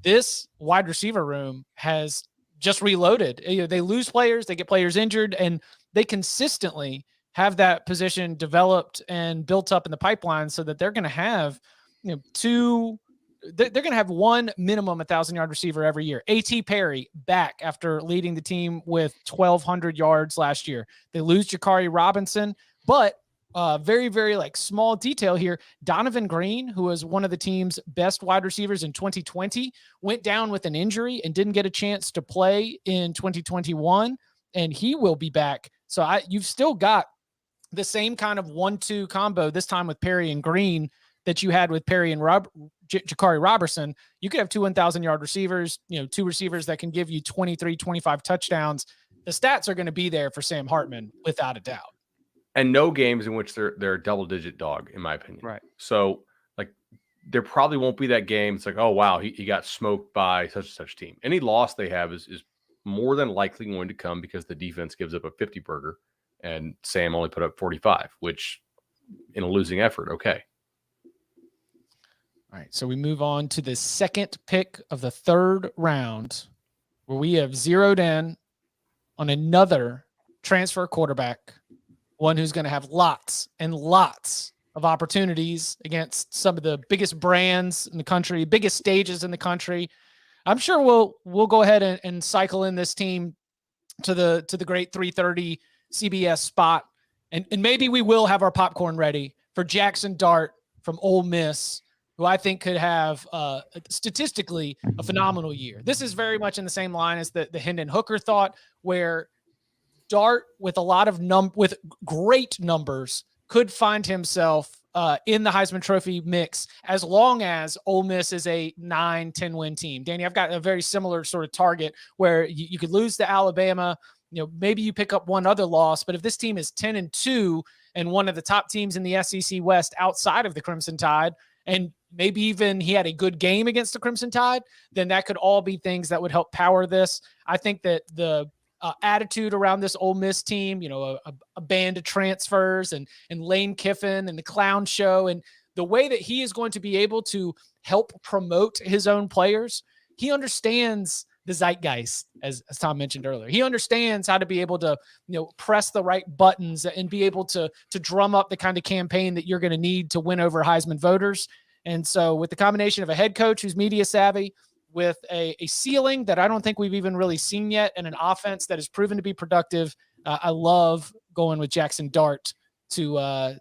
this wide receiver room has just reloaded. They lose players, they get players injured, and they consistently have that position developed and built up in the pipeline so that they're going to have, they're going to have 1 minimum 1,000-yard receiver every year. A.T. Perry back after leading the team with 1,200 yards last year. They lose Jakari Robinson, but very, very small detail here. Donovan Green, who was one of the team's best wide receivers in 2020, went down with an injury and didn't get a chance to play in 2021, and he will be back. So you've still got the same kind of 1-2 combo this time with Perry and Green that you had with Perry and Jakari Robertson. You could have 2 1,000-yard receivers, 2 receivers that can give you 23, 25 touchdowns. The stats are going to be there for Sam Hartman without a doubt. And no games in which they're a double-digit dog, in my opinion. Right. So, there probably won't be that game. It's like, oh, wow, he got smoked by such and such team. Any loss they have is more than likely going to come because the defense gives up a 50-burger and Sam only put up 45, which in a losing effort, okay. All right, so we move on to the second pick of the third round, where we have zeroed in on another transfer quarterback, one who's going to have lots and lots of opportunities against some of the biggest brands in the country, biggest stages in the country. I'm sure we'll go ahead and cycle in this team to the great 3:30 CBS spot, and maybe we will have our popcorn ready for Jackson Dart from Ole Miss, who I think could have statistically a phenomenal year. This is very much in the same line as the Hendon Hooker thought, where Dart with a lot of with great numbers could find himself in the Heisman Trophy mix as long as Ole Miss is a 9-10 win team. Danny, I've got a very similar sort of target where you could lose to Alabama. Maybe you pick up one other loss, but if this team is 10-2 and one of the top teams in the SEC West outside of the Crimson Tide, and maybe even he had a good game against the Crimson Tide, then that could all be things that would help power this. I think that the attitude around this Ole Miss team, a band of transfers and Lane Kiffin and the clown show, and the way that he is going to be able to help promote his own players, he understands the zeitgeist, as Tom mentioned earlier. He understands how to be able to, press the right buttons and be able to drum up the kind of campaign that you're going to need to win over Heisman voters. And so with the combination of a head coach who's media savvy, with a ceiling that I don't think we've even really seen yet, and an offense that has proven to be productive, I love going with Jackson Dart to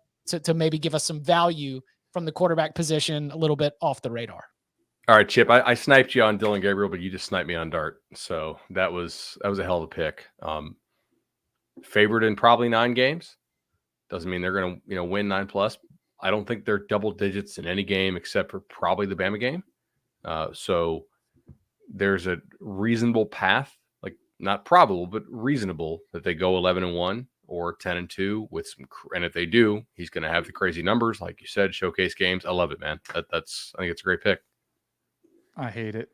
maybe give us some value from the quarterback position a little bit off the radar. All right, Chip, I sniped you on Dylan Gabriel, but you just sniped me on Dart. So that was a hell of a pick. Favored in probably 9 games. Doesn't mean they're going to win 9+. I don't think they're double digits in any game except for probably the Bama game. So there's a reasonable path, like not probable, but reasonable, that they go 11-1 or 10-2 with some. And if they do, he's going to have the crazy numbers, like you said, showcase games. I love it, man. I think it's a great pick. I hate it.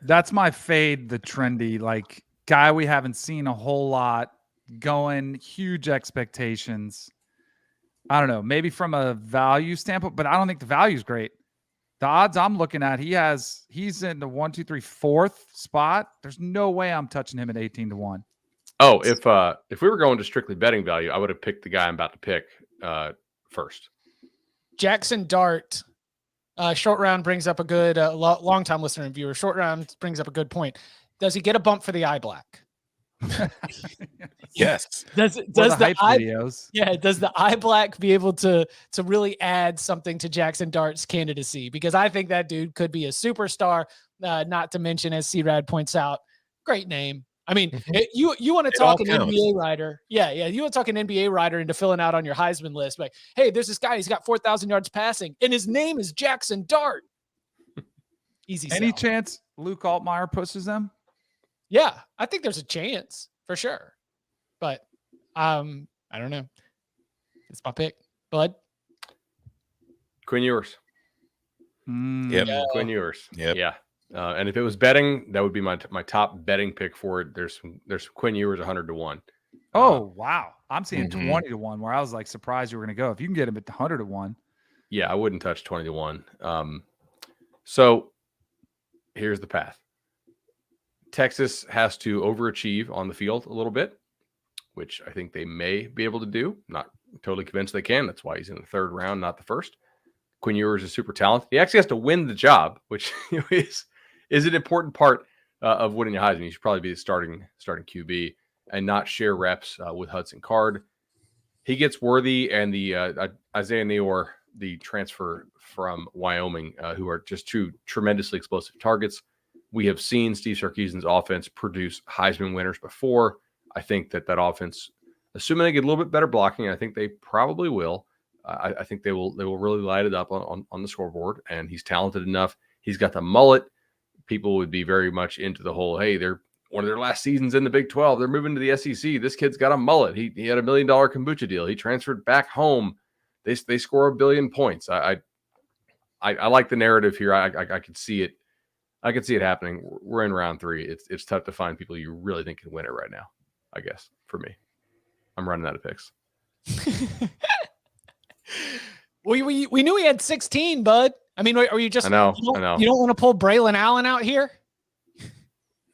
That's my fade, the trendy, like guy we haven't seen a whole lot, going huge expectations. I don't know, maybe from a value standpoint, but I don't think the value is great. The odds I'm looking at, he's in the 1, 2, 3, 4th spot. There's no way I'm touching him at 18-1. Oh, if we were going to strictly betting value, I would have picked the guy I'm about to pick first. Jackson Dart. Short Round brings up a good long-time listener and viewer. Short Round brings up a good point. Does he get a bump for the eye black? Yes. Does the eye videos? Yeah. Does the eye black be able to really add something to Jackson Dart's candidacy? Because I think that dude could be a superstar. Not to mention, as C-Rad points out, great name. I mean, you want to talk an NBA writer. Yeah. You want to talk an NBA writer into filling out on your Heisman list. Like, hey, there's this guy. He's got 4,000 yards passing, and his name is Jackson Dart. Easy sell. Any chance Luke Altmaier pushes them? Yeah, I think there's a chance for sure. But I don't know. It's my pick. Bud? Quinn Ewers. Yep. Yeah. Quinn Ewers. Yep. Yeah. And if it was betting, that would be my top betting pick for it. There's Quinn Ewers 100-1. Oh, wow. I'm seeing 20-1, where I was like surprised you were going to go. If you can get him at 100-1. Yeah, I wouldn't touch 20-1. So here's the path. Texas has to overachieve on the field a little bit, which I think they may be able to do. Not totally convinced they can. That's why he's in the 3rd round, not the 1st. Quinn Ewers is super talented. He actually has to win the job, which is an important part of winning a Heisman. He should probably be the starting QB and not share reps with Hudson Card. He gets Worthy and the Isaiah Neyor, the transfer from Wyoming, who are just 2 tremendously explosive targets. We have seen Steve Sarkisian's offense produce Heisman winners before. I think that offense, assuming they get a little bit better blocking, I think they probably will. I think they will really light it up on the scoreboard. And he's talented enough. He's got the mullet. People would be very much into the whole, hey, they're one of their last seasons in the Big 12. They're moving to the SEC. This kid's got a mullet. He had $1 million kombucha deal. He transferred back home. They score 1 billion points. I like the narrative here. I could see it. I could see it happening. We're in round 3. It's tough to find people you really think can win it right now, I guess, for me. I'm running out of picks. we knew he had 16, bud. I mean, are you just? I know. You don't want to pull Braylon Allen out here?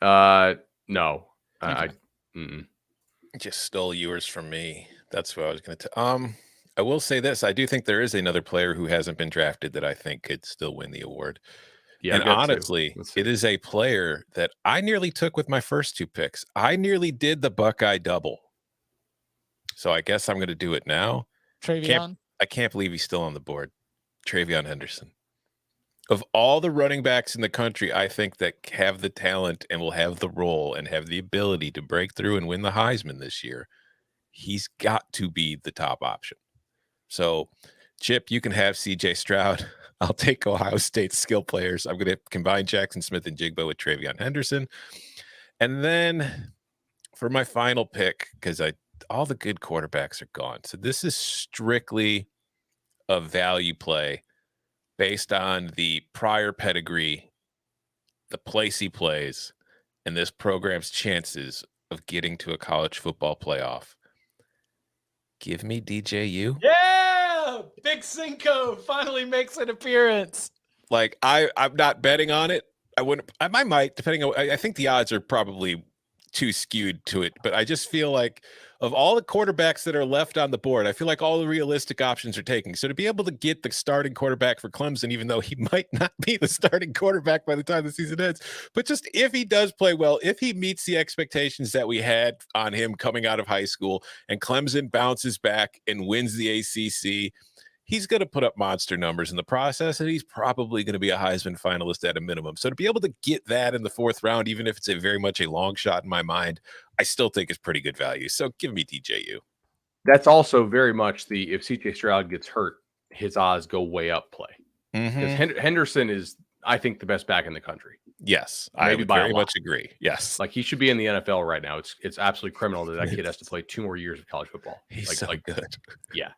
No. Okay. Just stole yours from me. That's what I was going to. I will say this: I do think there is another player who hasn't been drafted that I think could still win the award. Yeah, and honestly, it is a player that I nearly took with my first 2 picks. I nearly did the Buckeye double. So I guess I'm going to do it now. Travion. I can't believe he's still on the board. Travion Henderson. Of all the running backs in the country, I think that have the talent and will have the role and have the ability to break through and win the Heisman this year, he's got to be the top option. So, Chip, you can have CJ Stroud. I'll take Ohio State's skill players. I'm going to combine Jackson Smith and Jigba with Travion Henderson. And then for my final pick, because all the good quarterbacks are gone. So this is strictly a value play based on the prior pedigree, the place he plays, and this program's chances of getting to a college football playoff. Give me DJU. Yeah, Big Cinco finally makes an appearance. Like I'm not betting on it. I might, depending on. I think the odds are probably too skewed to it, but I just feel like of all the quarterbacks that are left on the board, I feel like all the realistic options are taken. So to be able to get the starting quarterback for Clemson, even though he might not be the starting quarterback by the time the season ends, but just if he does play well, if he meets the expectations that we had on him coming out of high school and Clemson bounces back and wins the ACC, he's going to put up monster numbers in the process, and he's probably going to be a Heisman finalist at a minimum. So to be able to get that in the 4th round, even if it's a very much a long shot in my mind, I still think is pretty good value. So give me DJU. That's also very much the if CJ Stroud gets hurt, his odds go way up play. Because Henderson is, I think, the best back in the country. Yes, maybe I would very much agree. Yes. Like he should be in the NFL right now. It's absolutely criminal that kid has to play 2 more years of college football. He's so good. Yeah.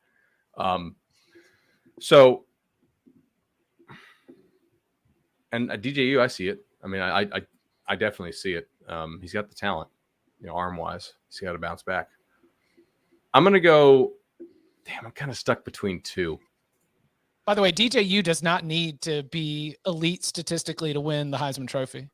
So, and DJU, I see it. I mean, I definitely see it. He's got the talent, arm wise. He's got to bounce back. I'm going to go. Damn, I'm kind of stuck between 2. By the way, DJU does not need to be elite statistically to win the Heisman Trophy.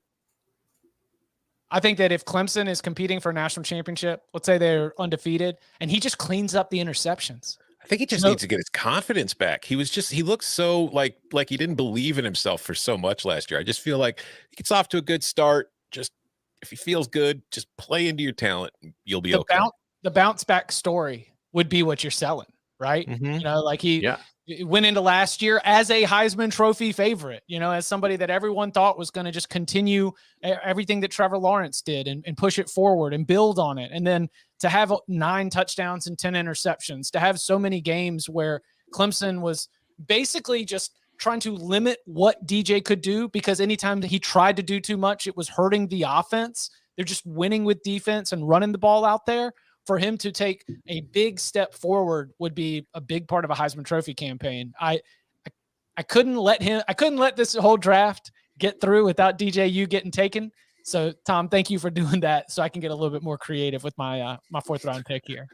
I think that if Clemson is competing for a national championship, let's say they're undefeated, and he just cleans up the interceptions. I think he just needs to get his confidence back. He looks so like he didn't believe in himself for so much last year. I just feel like he gets off to a good start. Just if he feels good, just play into your talent. You'll be okay. The bounce back story would be what you're selling, right? Like he went into last year as a Heisman Trophy favorite, as somebody that everyone thought was going to just continue everything that Trevor Lawrence did and push it forward and build on it. And then to have 9 touchdowns and 10 interceptions, to have so many games where Clemson was basically just trying to limit what DJ could do, because anytime that he tried to do too much, it was hurting the offense. They're just winning with defense and running the ball out there. For him to take a big step forward would be a big part of a Heisman Trophy campaign. I couldn't let this whole draft get through without DJU getting taken. So Tom, thank you for doing that, so I can get a little bit more creative with my my 4th round pick here.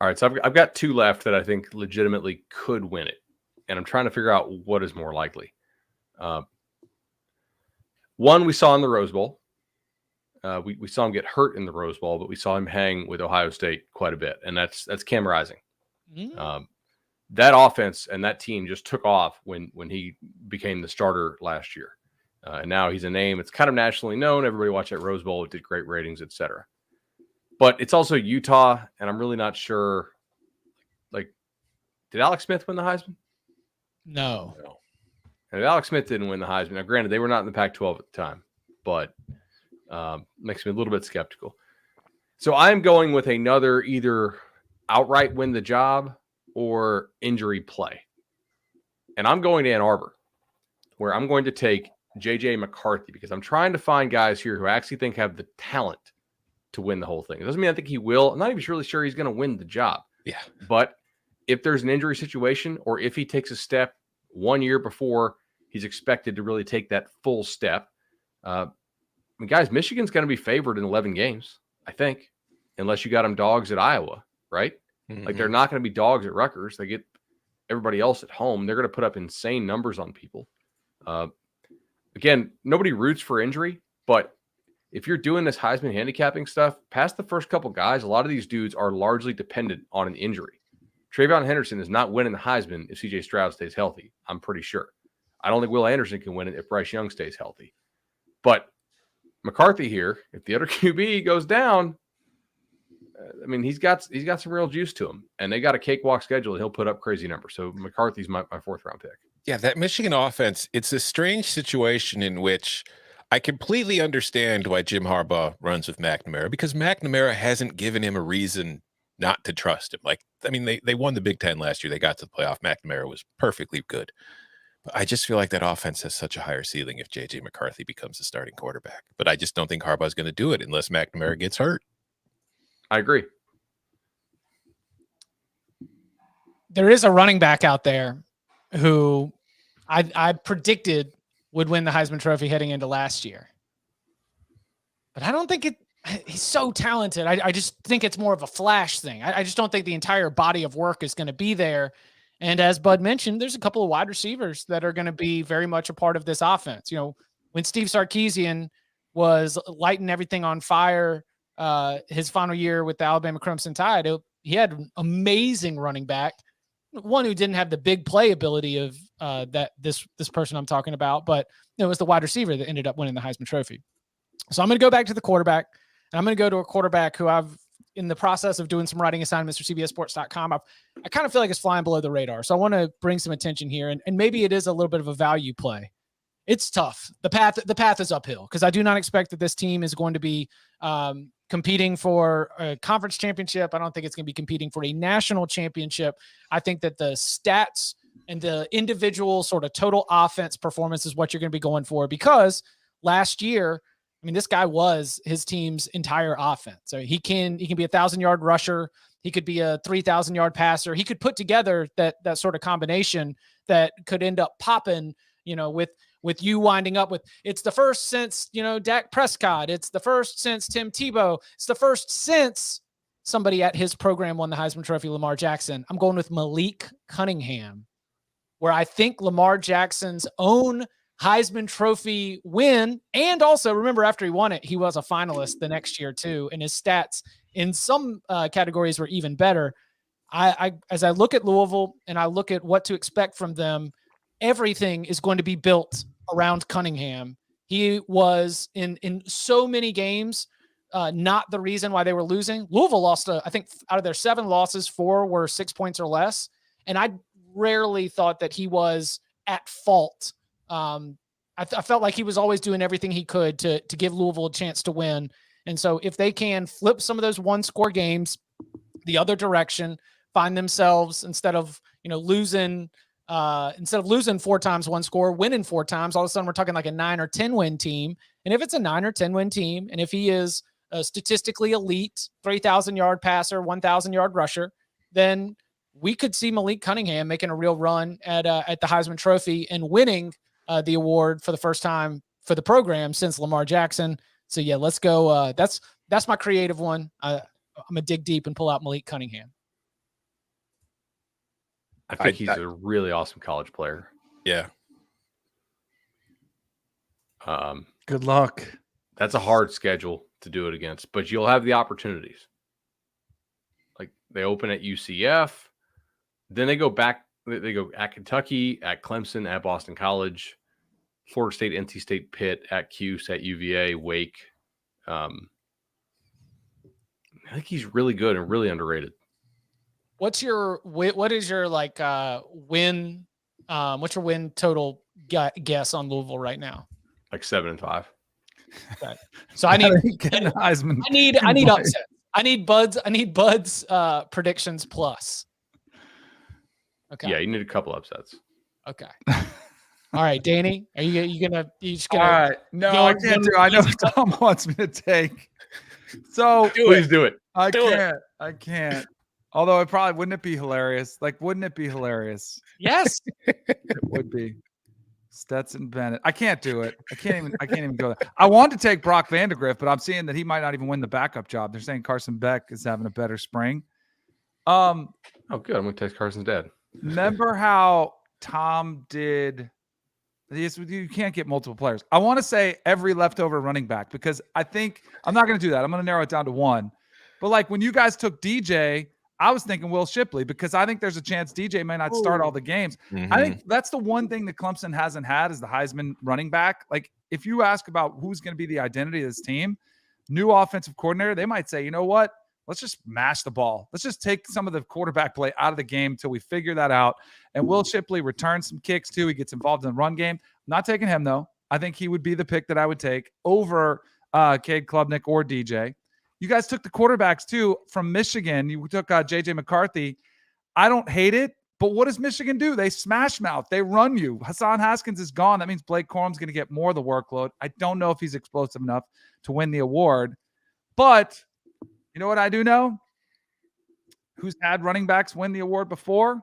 All right, so I've got 2 left that I think legitimately could win it, and I'm trying to figure out what is more likely. One we saw in the Rose Bowl. We saw him get hurt in the Rose Bowl, but we saw him hang with Ohio State quite a bit, and that's Cam Rising. That offense and that team just took off when he became the starter last year, and now he's a name. It's kind of nationally known. Everybody watched that Rose Bowl. It did great ratings, etc. But it's also Utah, and I'm really not sure. Like, did Alex Smith win the Heisman? No. And if Alex Smith didn't win the Heisman, now granted they were not in the Pac-12 at the time, but makes me a little bit skeptical. So I'm going with another either outright win the job or injury play. And I'm going to Ann Arbor, where I'm going to take J.J. McCarthy, because I'm trying to find guys here who I actually think have the talent to win the whole thing. It doesn't mean I think he will. I'm not even really sure he's going to win the job. Yeah. But if there's an injury situation, or if he takes a step 1 year before he's expected to really take that full step, guys, Michigan's going to be favored in 11 games, I think. unless you got them dogs at Iowa, right? Like they're not going to be dogs at Rutgers. They get everybody else at home. They're going to put up insane numbers on people. Again, nobody roots for injury, but if you're doing this Heisman handicapping stuff, past the first couple guys, a lot of these dudes are largely dependent on an injury. Trayvon Henderson is not winning the Heisman if CJ Stroud stays healthy. I'm pretty sure. I don't think Will Anderson can win it if Bryce Young stays healthy. But McCarthy here, if the other QB goes down, I mean, he's got some real juice to him, and they got a cakewalk schedule, and he'll put up crazy numbers. So McCarthy's my 4th round pick. Yeah, that Michigan offense, it's a strange situation in which I completely understand why Jim Harbaugh runs with McNamara, because McNamara hasn't given him a reason not to trust him. Like, I mean, they won the Big Ten last year. They got to the playoff. McNamara was perfectly good. But I just feel like that offense has such a higher ceiling if J.J. McCarthy becomes the starting quarterback. But I just don't think Harbaugh's going to do it unless McNamara gets hurt. I agree. There is a running back out there who I predicted would win the Heisman Trophy heading into last year. But I don't think he's so talented. I just think it's more of a flash thing. I just don't think the entire body of work is going to be there. And as Bud mentioned, there's a couple of wide receivers that are going to be very much a part of this offense. You know, when Steve Sarkisian was lighting everything on fire his final year with the Alabama Crimson Tide, he had an amazing running back, one who didn't have the big play ability of that this person I'm talking about, but it was the wide receiver that ended up winning the Heisman Trophy. So I'm going to go back to the quarterback, and I'm going to go to a quarterback who I've, in the process of doing some writing assignments for CBSSports.com, I kind of feel like it's flying below the radar. So I want to bring some attention here, and maybe it is a little bit of a value play. It's tough. The path is uphill, because I do not expect that this team is going to be competing for a conference championship. I don't think it's going to be competing for a national championship. I think that the stats and the individual sort of total offense performance is what you're going to be going for, because last year, I mean, this guy was his team's entire offense. So he can be a 1,000-yard rusher. He could be a 3,000-yard passer. He could put together that sort of combination that could end up popping, you know, with you winding up with, it's the first since, you know, Dak Prescott. It's the first since Tim Tebow. It's the first since somebody at his program won the Heisman Trophy, Lamar Jackson. I'm going with Malik Cunningham, where I think Lamar Jackson's own Heisman Trophy win, and also remember, after he won it, he was a finalist the next year too, and his stats in some categories were even better. As I look at Louisville and I look at what to expect from them, everything is going to be built around Cunningham. He was in so many games not the reason why they were losing. Louisville lost, I think, out of their 7 losses, 4 were 6 points or less, and I rarely thought that he was at fault. I felt like he was always doing everything he could to give Louisville a chance to win. And so if they can flip some of those 1-score games the other direction, find themselves, instead of losing 4 times 1 score, winning 4 times, all of a sudden we're talking like a 9 or 10 win team. And if it's a 9 or 10 win team, and if he is a statistically elite 3,000-yard passer, 1,000-yard rusher, then we could see Malik Cunningham making a real run at the Heisman Trophy and winning the award for the first time for the program since Lamar Jackson. So yeah, let's go. That's my creative one. I'm gonna dig deep and pull out Malik Cunningham. I think he's a really awesome college player. Yeah. Good luck. That's a hard schedule to do it against, but you'll have the opportunities. Like, they open at UCF, then they go back. They go at Kentucky, at Clemson, at Boston College, Florida State, NC State, Pitt, at Cuse, at UVA, Wake. I think he's really good and really underrated. What is your win? What's your win total guess on Louisville right now? Like 7-5. Okay. So I need Heisman. I need upset. I need Bud's predictions plus. Okay. Yeah, you need a couple upsets. Okay. All right, Danny, are you just gonna? All right. No, I can't do. I know Tom wants me to take. So please do it. I can't. Although wouldn't it be hilarious? Wouldn't it be hilarious? Yes, It would be. Stetson Bennett. I can't do it. I can't even go there. I wanted to take Brock Vandegrift, but I'm seeing that he might not even win the backup job. They're saying Carson Beck is having a better spring. Oh, good. I'm going to text Carson's dad. Remember how Tom did? You can't get multiple players. I want to say every leftover running back because I think I'm not going to do that. I'm going to narrow it down to one. But like when you guys took DJ, I was thinking Will Shipley because I think there's a chance DJ may not start all the games. I think that's the one thing that Clemson hasn't had is the Heisman running back. Like if you ask about who's going to be the identity of this team, new offensive coordinator, they might say, you know what? Let's just mash the ball. Let's just take some of the quarterback play out of the game until we figure that out. And Will Shipley returns some kicks too. He gets involved in the run game. I'm not taking him though. I think he would be the pick that I would take over Cade Klubnik or DJ. You guys took the quarterbacks too from Michigan. You took JJ McCarthy. I don't hate it, but what does Michigan do? They smash mouth. They run you. Hassan Haskins is gone. That means Blake Corum's going to get more of the workload. I don't know if he's explosive enough to win the award, but you know what I do know? Who's had running backs win the award before?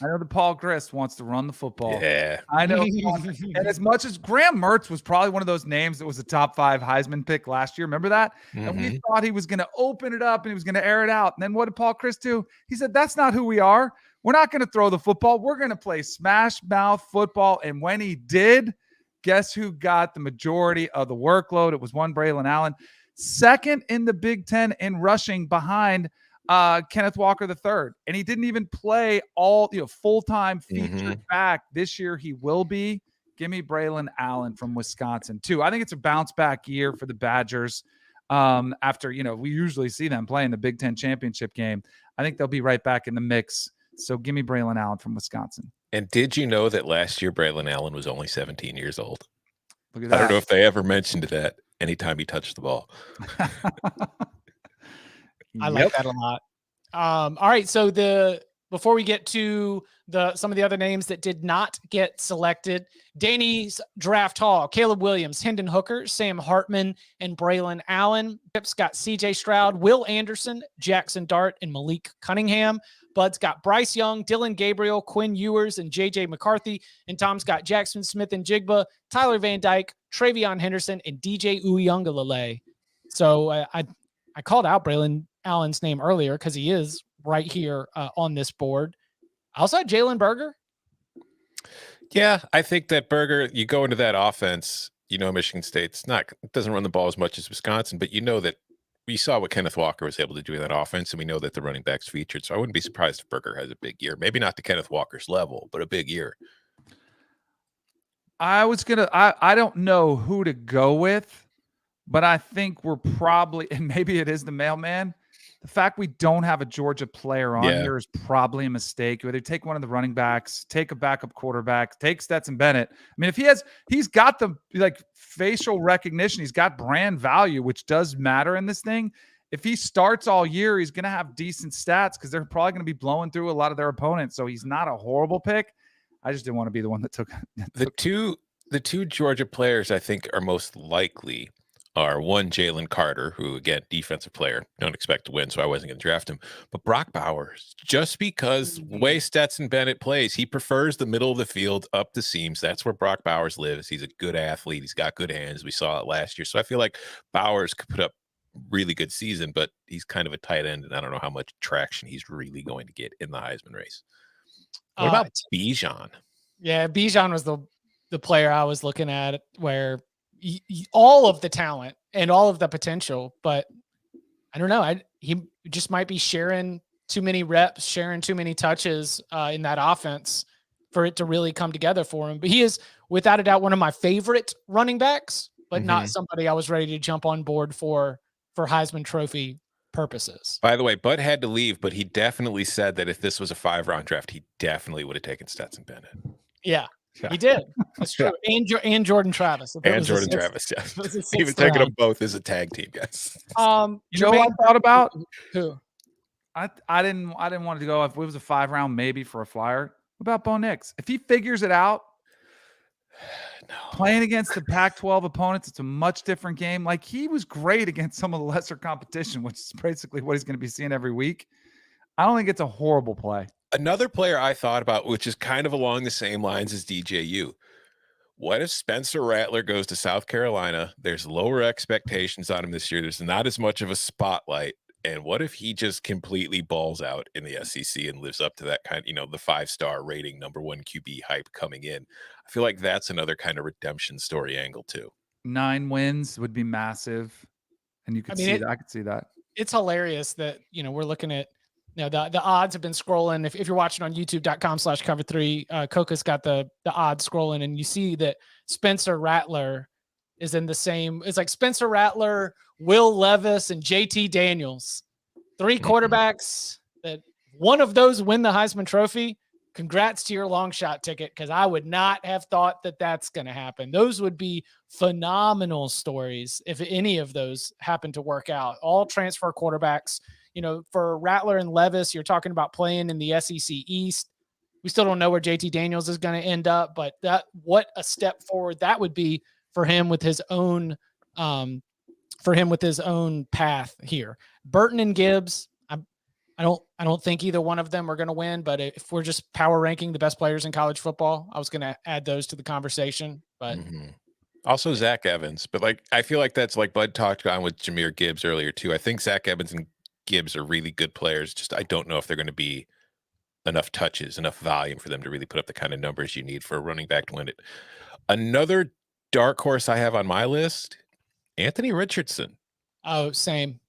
I know that Paul Grist wants to run the football. Yeah. I know. And as much as Graham Mertz was probably one of those names that was a top 5 Heisman pick last year. Remember that? And we thought he was going to open it up and he was going to air it out. And then what did Paul Grist do? He said, that's not who we are. We're not going to throw the football. We're going to play smash mouth football. And when he did, guess who got the majority of the workload? It was one Braylon Allen. Second in the Big Ten in rushing behind Kenneth Walker III. And he didn't even play all, full-time featured back. This year he will be. Give me Braylon Allen from Wisconsin too. I think it's a bounce back year for the Badgers. After, we usually see them play in the Big Ten championship game. I think they'll be right back in the mix. So give me Braylon Allen from Wisconsin. And did you know that last year Braylon Allen was only 17 years old? Look at that. I don't know if they ever mentioned that anytime he touched the ball. I like that a lot. All right. So before we get to some of the other names that did not get selected, Danny's draft hall: Caleb Willams, Hendon Hooker, Sam Hartman, and Braylon Allen. Chip's got CJ Stroud, Will Anderson, Jackson Dart, and Malik Cunningham. Bud's got Bryce Young, Dylan Gabriel, Quinn Ewers, and JJ McCarthy. And Tom's got Jackson Smith and Jigba, Tyler Van Dyke, Travion Henderson, and DJ Uiagalelei. So I called out Braylon Allen's name earlier because he is right here on this board. I also had Jalen Berger. Yeah, I think that Berger, you go into that offense, Michigan State's doesn't run the ball as much as Wisconsin, but that we saw what Kenneth Walker was able to do in that offense, and we know that the running backs featured. So I wouldn't be surprised if Berger has a big year. Maybe not to Kenneth Walker's level, but a big year. I don't know who to go with, but I think we're probably, and maybe it is the mailman. The fact we don't have a Georgia player on here is probably a mistake. Whether take one of the running backs, take a backup quarterback, take Stetson Bennett. I mean, if he's got the facial recognition, he's got brand value, which does matter in this thing. If he starts all year, he's going to have decent stats because they're probably going to be blowing through a lot of their opponents. So he's not a horrible pick. I just didn't want to be the one that took the two Georgia players I think are most likely are one, Jalen Carter, who, again, defensive player, don't expect to win, so I wasn't going to draft him. But Brock Bowers, just because the way Stetson Bennett plays, he prefers the middle of the field up the seams. That's where Brock Bowers lives. He's a good athlete. He's got good hands. We saw it last year. So I feel like Bowers could put up really good season, but he's kind of a tight end, and I don't know how much traction he's really going to get in the Heisman race. What about Bijan? Yeah, Bijan was the player I was looking at where all of the talent and all of the potential, but I don't know. He just might be sharing too many reps, sharing too many touches in that offense for it to really come together for him. But he is, without a doubt, one of my favorite running backs, but not somebody I was ready to jump on board for Heisman Trophy purposes. By the way, Bud had to leave, but he definitely said that if this was a 5-round draft, he definitely would have taken Stetson Bennett. Yeah. He did. That's true. And Jordan Travis. And Jordan Travis, yeah. Even taking them both as a tag team, guys. Joe, I thought about who? I didn't want to go if it was a 5-round maybe for a flyer. What about Bo Nix? If he figures it out, playing against the Pac-12 opponents, it's a much different game. Like, he was great against some of the lesser competition, which is basically what he's going to be seeing every week. I don't think it's a horrible play. Another player I thought about, which is kind of along the same lines as DJU. What if Spencer Rattler goes to South Carolina? There's lower expectations on him this year. There's not as much of a spotlight. And what if he just completely balls out in the SEC and lives up to that kind, the 5-star rating, number 1 QB hype coming in? I feel like that's another kind of redemption story angle too. 9 wins would be massive. And you could see that. I could see that. It's hilarious that, we're looking at, the odds have been scrolling. If you're watching on youtube.com/cover3, Coca's got the odds scrolling, and you see that Spencer Rattler is in the same. It's like Spencer Rattler, Will Levis, and JT Daniels, 3 quarterbacks that one of those win the Heisman Trophy. Congrats to your long shot ticket, because I would not have thought that that's going to happen. Those would be phenomenal stories if any of those happen to work out. All transfer quarterbacks. For Rattler and Levis, you're talking about playing in the SEC East. We still don't know where JT Daniels is going to end up, but what a step forward that would be for him with his own path here. Burton and Gibbs, I don't think either one of them are going to win, but if we're just power ranking the best players in college football, I was going to add those to the conversation. But also Zach Evans, but I feel like that's like Bud talked on with Jahmyr Gibbs earlier too. I think Zach Evans and Gibbs are really good players. Just I don't know if they're going to be enough touches, enough volume for them to really put up the kind of numbers you need for a running back to win it. Another dark horse I have on my list, Anthony Richardson. Oh, same.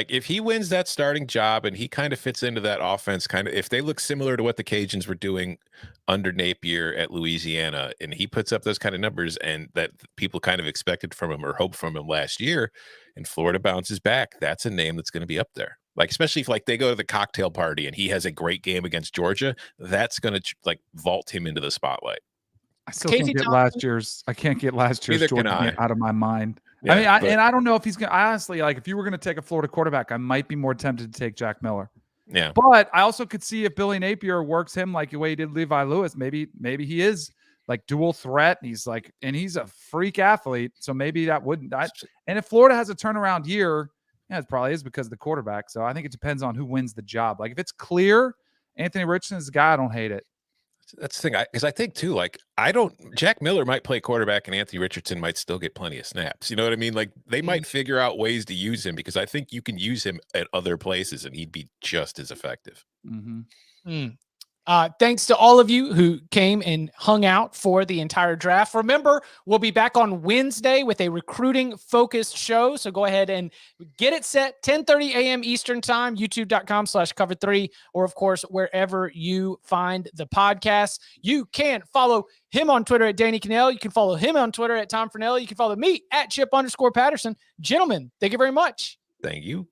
If he wins that starting job and he kind of fits into that offense, if they look similar to what the Cajuns were doing under Napier at Louisiana, and he puts up those kind of numbers and that people kind of expected from him or hoped from him last year, and Florida bounces back, that's a name that's going to be up there. Especially if they go to the cocktail party and he has a great game against Georgia, that's going to vault him into the spotlight. I still can't get last year's. I can't get last year's Georgia out of my mind. Yeah, I don't know if he's going to, honestly, if you were going to take a Florida quarterback, I might be more tempted to take Jack Miller. Yeah. But I also could see if Billy Napier works him like the way he did Levi Lewis, maybe he is dual threat. And he's a freak athlete. So maybe that wouldn't. And if Florida has a turnaround year, it probably is because of the quarterback. So I think it depends on who wins the job. If it's clear, Anthony Richardson is the guy, I don't hate it. That's the thing, because I think too, Jack Miller might play quarterback and Anthony Richardson might still get plenty of snaps. You know what I mean? They might figure out ways to use him, because I think you can use him at other places and he'd be just as effective. Thanks to all of you who came and hung out for the entire draft. Remember, we'll be back on Wednesday with a recruiting focused show. So go ahead and get it set, 10:30 a.m. Eastern time, youtube.com/cover3, or of course, wherever you find the podcast. You can follow him on Twitter at Danny Cannell. You can follow him on Twitter at Tom Fernelli. You can follow me at Chip_Patterson. Gentlemen, thank you very much. Thank you.